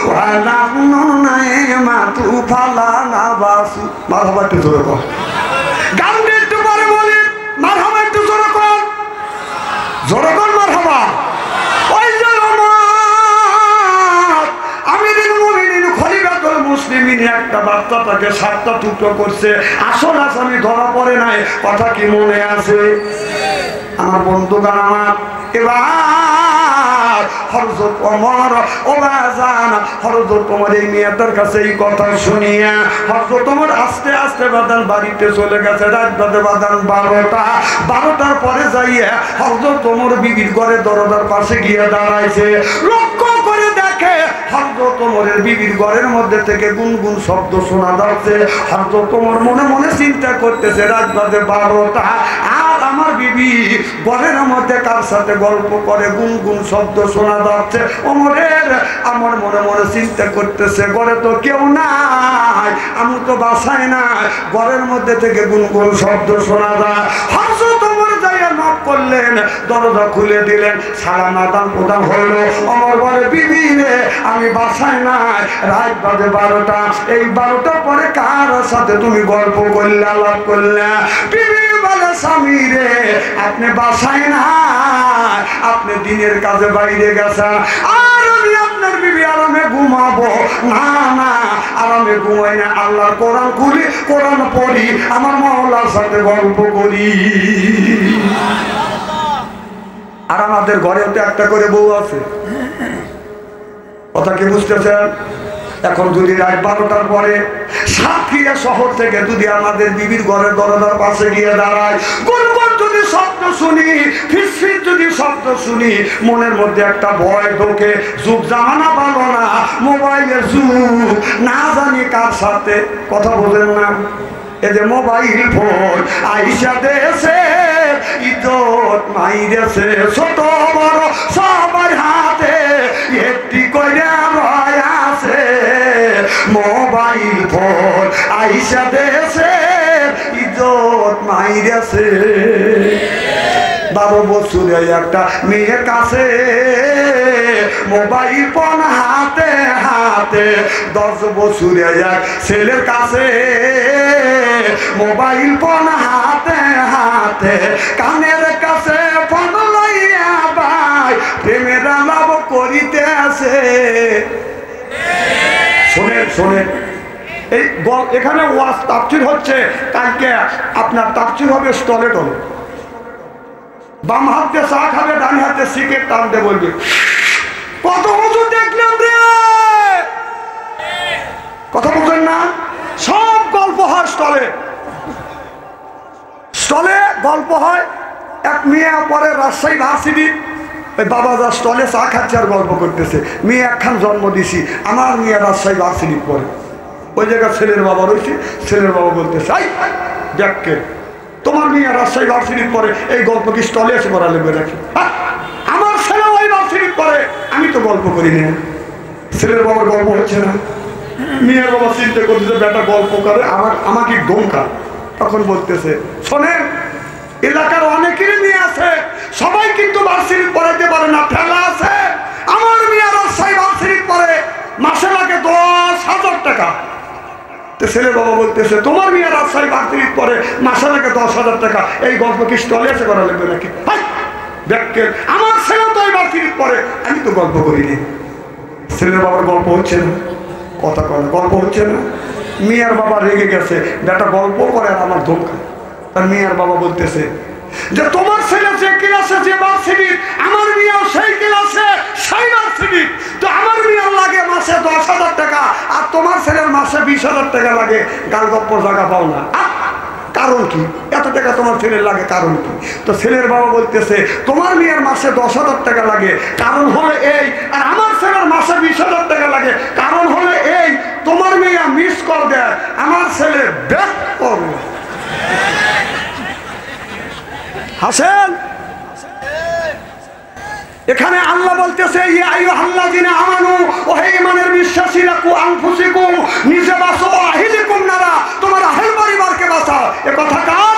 ওয়ালাহুন নাইমাতু ফালানা বাসু। মারহাবা একটু জোরে কর। গান একটু পরে বলি, মারহাবা একটু জোরে কর, জোরে কর মারহাবা। ওই যে আমিরুল মুমিনিন খলিফাতুল মুসলিমিন একটা বাচ্চাটাকে 7টা টুকরো করছে, আসল আসামি ধরা পড়ে নাই। কথা কি মনে আছে আমার বন্ধুগণ? আমার এবার হযরত ওমর ওবাজান হযরত ওমর এই মেয়েটার কাছে এই কথা শুনিয়া হযরত ওমর আস্তে আস্তে বাদান বাড়িতে চলে গেছে। রাত বাদে বাদান 12টার পরে যাইয়া হযরত ওমর বিবির ঘরে দরজার পাশে গিয়ে দাঁড়াইছে। লক্ষ্য করে দেখে হযরত ওমরের বিবির ঘরের মধ্যে থেকে গুনগুন শব্দ শোনা যাচ্ছে। হযরত ওমর মনে মনে চিন্তা করতেছে, রাত বাদে 12টা, আর আমার বিবি ঘরের মধ্যে কার সাথে গল্প করে, গুনগুন শব্দ শোনা যাচ্ছে। ওমরের আমার মনে মনে চিন্তা করতেছে, ঘরে তো কেউ নাই, আমি তো বাসায় নাই, ঘরের মধ্যে থেকে গুনগুন শব্দ শোনা যায়। হযরত ওমর যাইয়া নক করলেন, দরজা খুলে দিলেন, সালাম আদান প্রদান হইল। ওমর বলে, বিবি রে আমি বাসায় নাই, রাত বাজে 12টা, এই 12টার পরে কার সাথে তুমি গল্প করলে, আলাপ করলে? বিবি বলে, স্বামী রে আপনি বাসায় না, আপনি দিনের কাজে বাইরে গেছেন, আর আমি আপনার বিবি আরামে ঘুমাবো। না না, আরামে ঘুমাই না, আল্লাহর কোরআন খুলি, কোরআন পড়ি, আমার মাওলার সাথে গল্প করি। আর আমাদের ঘরেও তো একটা করে বউ আছে। কথা কি বুঝতেছেন? এখন যদি রাত 12টার পরে সাতক্ষীরা শহর থেকে যদি আমাদের বিবির ঘরের দরজার পাশে গিয়ে দাঁড়ায়, গুনগুন যদি শব্দ শুনি, ফিসফিস যদি শব্দ শুনি, মনের মধ্যে একটা ভয় ঢোকে। যুগ জামানা ভালো না, মোবাইলের যুগ, না জানি কার সাথে কথা বলেন না। এই যে মোবাইল ফোন আইসা দেশে ইজ্জত মাইরেছে, ছোট বড় সবার হাতে একটি কইরা রয় আছে। মোবাইল ফোন আইসা দেশে ইজ্জত মাইরেছে। 12 বছরে একটা মেয়ের কাছে মোবাইল ফোন হাতে হাতে, 10 বছরে এক ছেলের কাছে মোবাইল ফোন হাতে হাতে, কানের কাছে ফোন লইয়া ভাই প্রেমের আলাপ করিতে আছে। শোনেন শোনেন, এই এখানে ওয়াজ তাফসীর হচ্ছে, কালকে আপনার তাফসীর হবে স্টলে টলে। বাম হাতে চা খাবে, ডান হাতে সিগারেট টানতে বলবে। কত বছর দেখলাম রে, কথা বলছেন না? সব গল্প হয় স্টলে, স্টলে গল্প হয়। এক মেয়ে পরে রাজশাহী ভার্সিটি, ওই বাবা যা স্টলে চা খাচ্ছে আর গল্প করতেছে। মেয়ে একখান জন্ম দিছি, আমার মেয়ে রাজশাহী ভার্সিটি পরে। ওই জায়গায় ছেলের বাবা রয়েছে, ছেলের বাবা বলতেছে, আই দেখকে তোমার মেয়ে রাজশাহী ভার্সিটি পরে, এই গল্প কি স্টলে এসে করা লাগবে নাকি? আমার ছেলে ওই ভার্সিটি পরে, আমি তো গল্প করি না। ছেলের বাবার গল্প হচ্ছে না। মেয়ের বাবা চিন্তা করতেছে, বেটা গল্প করে, আমাকে ধমকা। তখন বলতেছে, শোনেন, এলাকার অনেকেরই মেয়ে আছে, সবাই কিন্তু ভার্সিটি পড়াইতে পারে না, ফেলা আছে। আমার মেয়ে রাজশাহী ভার্সিটি পরে, মাসে লাগে 10,000 টাকা। ছেলের বাবা বলতেছে, তোমার মেয়ে রাজশাহী ভার্সিটি পরে, মাসে লাগে 10,000 টাকা, এই গল্প কি স্টলে এসে করা লাগবে নাকি? দেখেন, আমার ছেলে তো এই ভার্সিটি পরে, আমি তো গল্প করিনি। ছেলের বাবার গল্প হচ্ছে না, কথা কয়, গল্প হচ্ছে না। মেয়ের বাবা রেগে গেছে, বেটা গল্প করে আর আমার ধোকা। তার মেয়ের বাবা বলতেছে, যে তোমার ছেলে যে ক্লাসে যে ভার্সিটির, আমার মেয়েও সেই ক্লাসে সেই ভার্সিটির, তো আমার মেয়ের লাগে মাসে 10,000 টাকা আর তোমার ছেলের মাসে 20,000 টাকা লাগে, গালগপ্পর জায়গা পাও না। কারণ কি এত টাকা তোমার ছেলের লাগে, কারণ কি? তো ছেলের বাবা বলতেছে তোমার মেয়ের মাসে 10,000 টাকা লাগে, কারণ হলো এই, আর আমার ছেলের মাসে 20,000 টাকা লাগে, কারণ হলো এই। তোমার মেয়ে মিস কল দেয়, আমার ছেলে ব্যাক করবে। হাসেন, এখানে আল্লাহ বলতেছে ইয়া আইয়ুহাল্লাযিনা আমানু, ও হে ঈমানের বিশ্বাসীরা, কু আনফুসিকুম, নিজে বাঁচো, আহলিকুম নারা, তোমার আহল পরিবারকে বাঁচাও। এ কথা কার?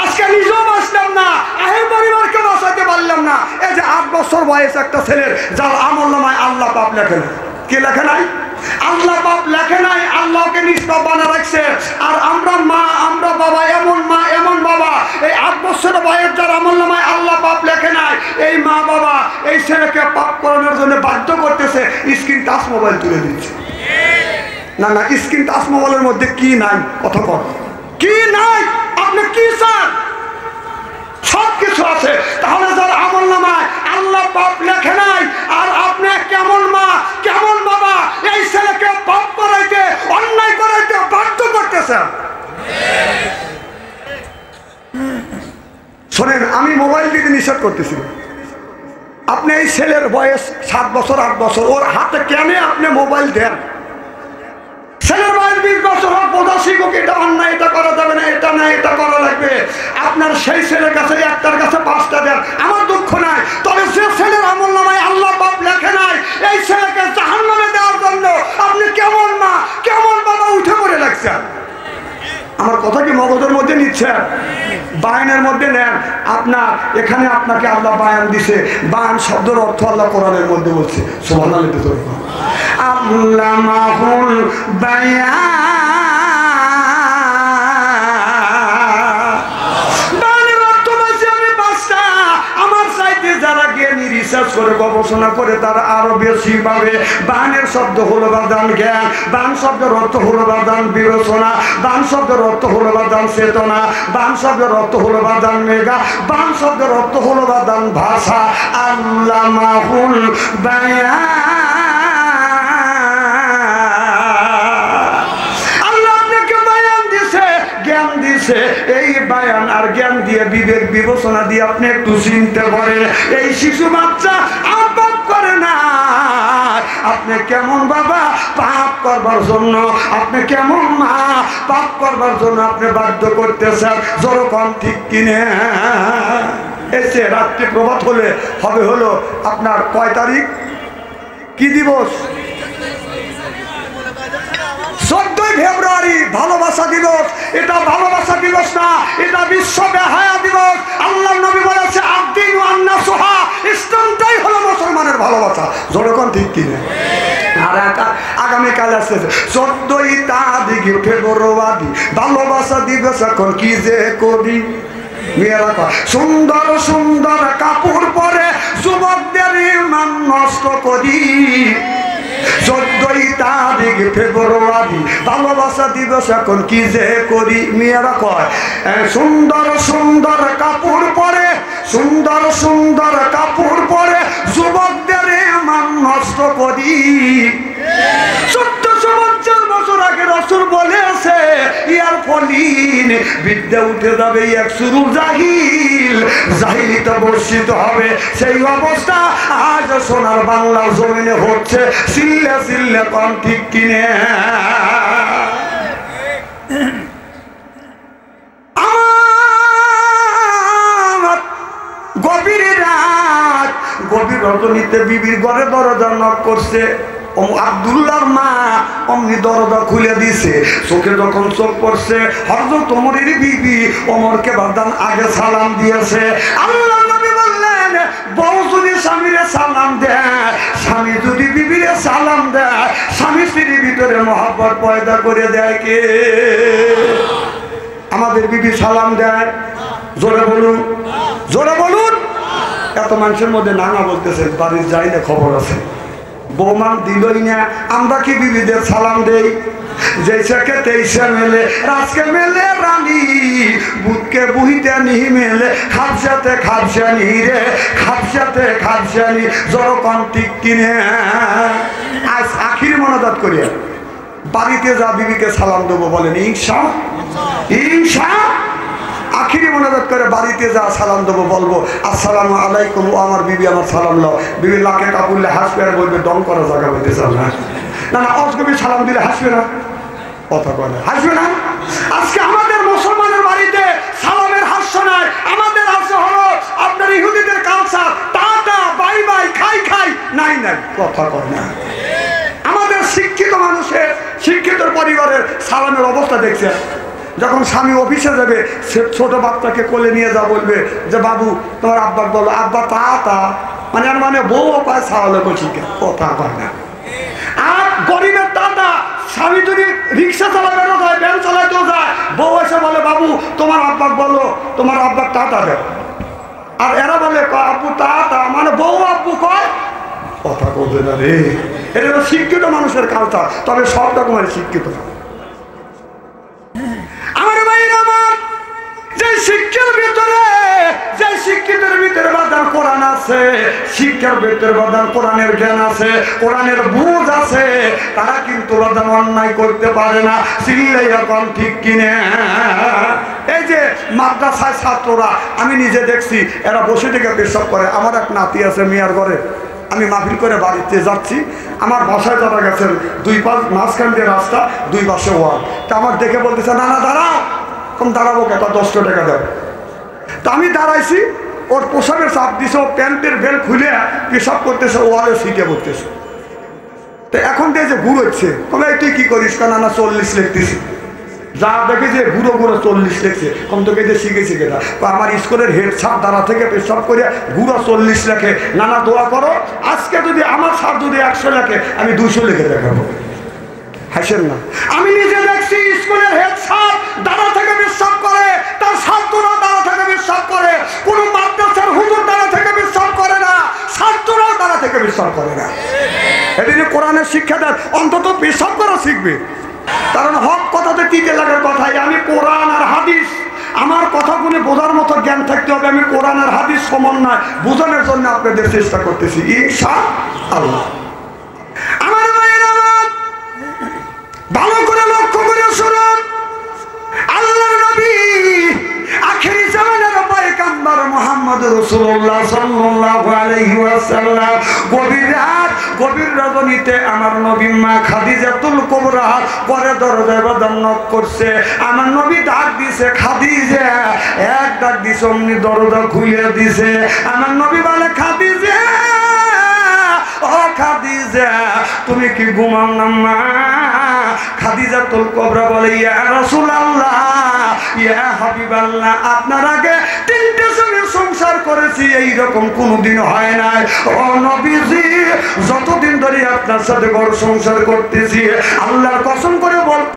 আজকে নিজেও বাঁচলাম না, আহল পরিবারকে বাঁচাতে পারলাম না। এই যে 8 বছর বয়স একটা ছেলের, যার আমলনামায় আল্লাহ পাপ লেখে না। কি লেখে নাই? আল্লাহ পাপ লেখে নাই, আল্লাহকে নিষ্পাপ বানা রাখছে। আর আমরা মা, আমরা বাবা, এমন মা এমন বাবা, এই 8 বছর বয়স যার আমলনামায় আল্লাহ পাপ লেখে নাই, এই মা বাবা এই ছেলেকে পাপ করানোর জন্য বাধ্য করতেছে, স্ক্রিন টাচ মোবাইল তুলে দিচ্ছে। না না, স্ক্রিন টাচ মোবাইলের মধ্যে কি নাই? কথা বল, কি নাই? আপনি কি চান? সব কিছু আছে। তাহলে যার আমলনামায় আল্লাহ পাপ লেখে নাই, আর আপনি কেমন মা কেমন বাবা এই ছেলেকে পাপ করাইতে, অন্যায় করাইতে বাধ্য করতেছেন। শোনেন, আমি মোবাইল দিতে নিষেধ করতেছি। আপনি এই ছেলের বয়স 7 বছর 8 বছর, ওর হাতে কেন আপনি মোবাইল দেন? ছেলের বয়স 20 বছর হোক, বোঝা শিখুক, এটা অন্যায়, এটা করা যাবে না, এটা না, এটা করা লাগবে। আপনার সেই ছেলের কাছে একটার কাছে 5টা দেন, আমার দুঃখ নাই। তবে যে ছেলের আমলনামায় আল্লাহ পাপ লেখে নাই, এই ছেলেকে জাহান্নামে দেওয়ার জন্য আপনি কেমন মা কেমন বাবা উঠে পড়ে লাগছেন। আমার কথা কি মগজের মধ্যে নিচ্ছেন? বায়ানের মধ্যে নেন। আপনার এখানে আপনাকে আল্লাহ বায়ান দিছে। বায়ান শব্দের অর্থ আল্লাহ কোরআনের মধ্যে বলছে। সুবহানাল্লাহ। আল্লামাহুল বায়ান, বায়ানের অর্থ বলছে আমি বাচ্চা। আমার চাইতে যারা জ্ঞানী রিসার্চ করে গবেষণা করে তারা আরো বেশি পাবে। বায়ানের শব্দ হলো বাদান জ্ঞান, বান শব্দের অর্থ হলো বাদান বিবেচনা, বান শব্দের অর্থ হলো বাদান চেতনা, বান শব্দের অর্থ হলো বাদান মেঘা, বান শব্দের অর্থ হলো বাদান ভাষা। আল্লামাহুল বায়ান, এই বায়ান আর জ্ঞান দিয়ে, বিবেক বিবেচনা দিয়ে আপনি একটু চিনতে পারেন। এই শিশু বাচ্চা পাপ করে না, আপনি কেমন বাবা পাপ করবার জন্য, আপনি কেমন মা পাপ করবার জন্য আপনি বাধ্য করতেছেন। যেরকম ঠিক কিনে এসে রাত্রি প্রভাত হলে হবে হলো আপনার কয় তারিখ, কি দিবস? 14 ফেব্রুয়ারি ভালোবাসা দিবস। এটা ভালোবাসা দিবস না, এটা বিশ্ব বেহায়া দিবস। আল্লাহর নবী বলেছে আদ-দীনু আন-নাসুহা, ইসলামটাই হলো মুসলমানের ভালোবাসা। যখন ঠিক কিনা। আর আগামীকাল আছে 14 তারিখ ফেব্রুয়ারি ভালোবাসা দিবস। এখন কি যে করি মেয়েরা কয় সুন্দর সুন্দর কাপড় পরে যুবকদের ইমান নষ্ট করি। 14 তারিখ ফেব্রুয়ারি ভালোবাসা দিবস। এখন কি যে করি মেয়েরা কয় সুন্দর সুন্দর কাপড় পরে, সুন্দর সুন্দর কাপড় পরে যুবকদের ইমান নষ্ট করি। 1450 বছর আগে রাসূল বলেছে ইয়ার ফলিন বিদ্যা উঠে যাবে এক শুরু জাহিল, জাহিলিতে বর্ষিত হবে। সেই অবস্থা আজ সোনার বাংলার জমিনে হচ্ছে। সিল্লে সিল্লে কম ঠিক কিনে। গভীর রাত, গভীর রজনীতে বিবির ঘরে দরজা নক করছে। আব্দুল্লাহর মা অমনি দরজা খুলে দিছে। চোখে যখন চোখ পড়ছে হযরত ওমরের বিবি ওমরকে বাদান আগে সালাম দিয়েছে। আল্লাহর নবী বললেন বউ যদি স্বামীরে সালাম দেয়, স্বামী যদি বিবিরে সালাম দেয়, স্বামী স্ত্রীর ভিতরে মহব্বত পয়দা করে দেয় কে? আমাদের বিবি সালাম দেয়? জোরে বলুন, জোরে বলুন। এত মানুষের মধ্যে নানা বলতেছে বাড়ির যাই না খবর আছে, বৌমান দিলই না। আমরা কি বিবিদের সালাম দেই? जैसे तेईसे मेले राजके मेले रानी बुधके बुहिते नहीं मेले खापसे नहीं रे खापसे नहीं जरो कौन टिक किने आज आखिरी मोनाजात करिए बाड़ीते जा बीबी के सालाम देबो बोलेन इंशा आखिरी मोनाजात करे बाड़ीते जा सालाम देबो बोलबो अस्सलामु आलाइकुम ओ आमार बीबी आमार सालाम लाओ बीबी लाके कापुरले हासबे আর বলবে দম করা জায়গা হইতেছে না না অজগবি সালাম দিলে হাসবে না কথা বলে হাসবে না আজকে আমাদের মুসলমানের বাড়িতে সালামের হাস্য নাই আমাদের হাস্য হলো আপনার ইহুদিদের কালচার টাটা বাই বাই খাই খাই নাই নাই কথা কয় না আমাদের শিক্ষিত মানুষের শিক্ষিত পরিবারের সালামের অবস্থা দেখছে যখন স্বামী অফিসে যাবে ছোট বাচ্চাকে কোলে নিয়ে যা বলবে যে বাবু তোমার আব্বা বলো আব্বা তা মানে বউ পায় সালালে ঠিক কথা কয় না আর গরিবের দাদা স্বামী যদি রিক্সা চালাবেও যায় ভ্যান চালাতেও যায় বউ এসে বলে বাবু তোমার আব্বা বলো তোমার আব্বা টাটা দেয় আর এরা বলে আব্বু তা মানে বউ আব্বু কয় কথা বলবে না রে এটা হলো শিক্ষিত মানুষের কালচার তবে সব রকমের শিক্ষিত আমার ভাইরা আমার যে শিক্ষার ভিতরে যে শিক্ষিতের ভিতরে বাদান কোরআন আছে শিক্ষার ভিতরে বাদান কোরআনের জ্ঞান আছে কোরআনের বুঝ আছে তারা কিন্তু বাদান অন্যায় করতে পারে না সিল্লাই এখন ঠিক কিনে এই যে মাদ্রাসায় ছাত্ররা আমি নিজে দেখছি এরা বসে থেকে পেশাব করে আমার এক নাতি আছে মিয়ার ঘরে আমি মাহফিল করে বাড়িতে যাচ্ছি আমার বাসায় যারা গেছেন দুই পাশ মাঝখান দিয়ে রাস্তা দুই পাশে ওয়াল তা আমার দেখে বলতেছে না দাঁড়াও কম দাঁড়াবো কেন 10 টাকা দেব তা আমি দাঁড়াইছি ওর পোশাকের চাপ দিছে ও প্যান্টের বেল খুলে পেশাব করতেছে ওয়ালে সিটে করতেছে তো এখন দিয়ে যে ঘুর হচ্ছে কবে তুই কি করিস কেন না 40 লিখতেছি যা দেখে যে ঘুরো 40 লিখছে কম তোকে যে শিখেছি কেনা আমার স্কুলের হেড ছাপ দ্বারা থেকে পেশাব করে ঘুরো 40 লেখে নানা দোয়া করো আজকে যদি আমার ছাপ যদি 100 লেখে আমি 200 লিখে দেখাবো হাসেন না আমি নিজে দেখছি স্কুলের হেড ছাপ দ্বারা থেকে পেশাব করে তার ছাত্ররা দ্বারা থেকে পেশাব করে কোন মাদ্রাসার হুজুর দ্বারা থেকে পেশাব করে না ছাত্ররাও দ্বারা থেকে পেশাব করে না এদিকে কোরআনের শিক্ষা দেয় অন্তত পেশাব করা শিখবে কারণ হক কথাতে টিকে লাগার কথাই আমি কোরআন আর হাদিস আমার কথাগুলো বোঝার মতো জ্ঞান থাকতে হবে আমি কোরআন আর হাদিস সমন্বয় বোঝানোর জন্য আপনাদের চেষ্টা করতেছি ইনশাআল্লাহ আমার ভাইয়েরা ভালো করে লক্ষ্য করে শুনুন আল্লাহর নবী আখেরি জামানার পয়গম্বর মুহাম্মদ রাসূলুল্লাহ সাল্লাল্লাহু আলাইহি ওয়াসাল্লাম গভীর রজনীতে আমার নবী মা খাদিজাতুল কুবরা পরে দরজায় বাজার নক করছে আমার নবী ডাক দিছে খাদিজা এক ডাক দিছে অমনি দরজা খুলে দিছে আমার নবী বলে খাদিজা ও খাদিজা তুমি কি ঘুমাও না মা খাদিজাতুল কুবরা বলে ইয়া রাসূলুল্লাহ ইয়া হাবিবাল্লাহ আপনার আগে 3টে সঙ্গে সংসার করেছি এই রকম কোনোদিন হয় নাই ও নবীজি যতদিন ধরে আপনার সাথে ঘর সংসার করতেছি আল্লাহর কসম করে বল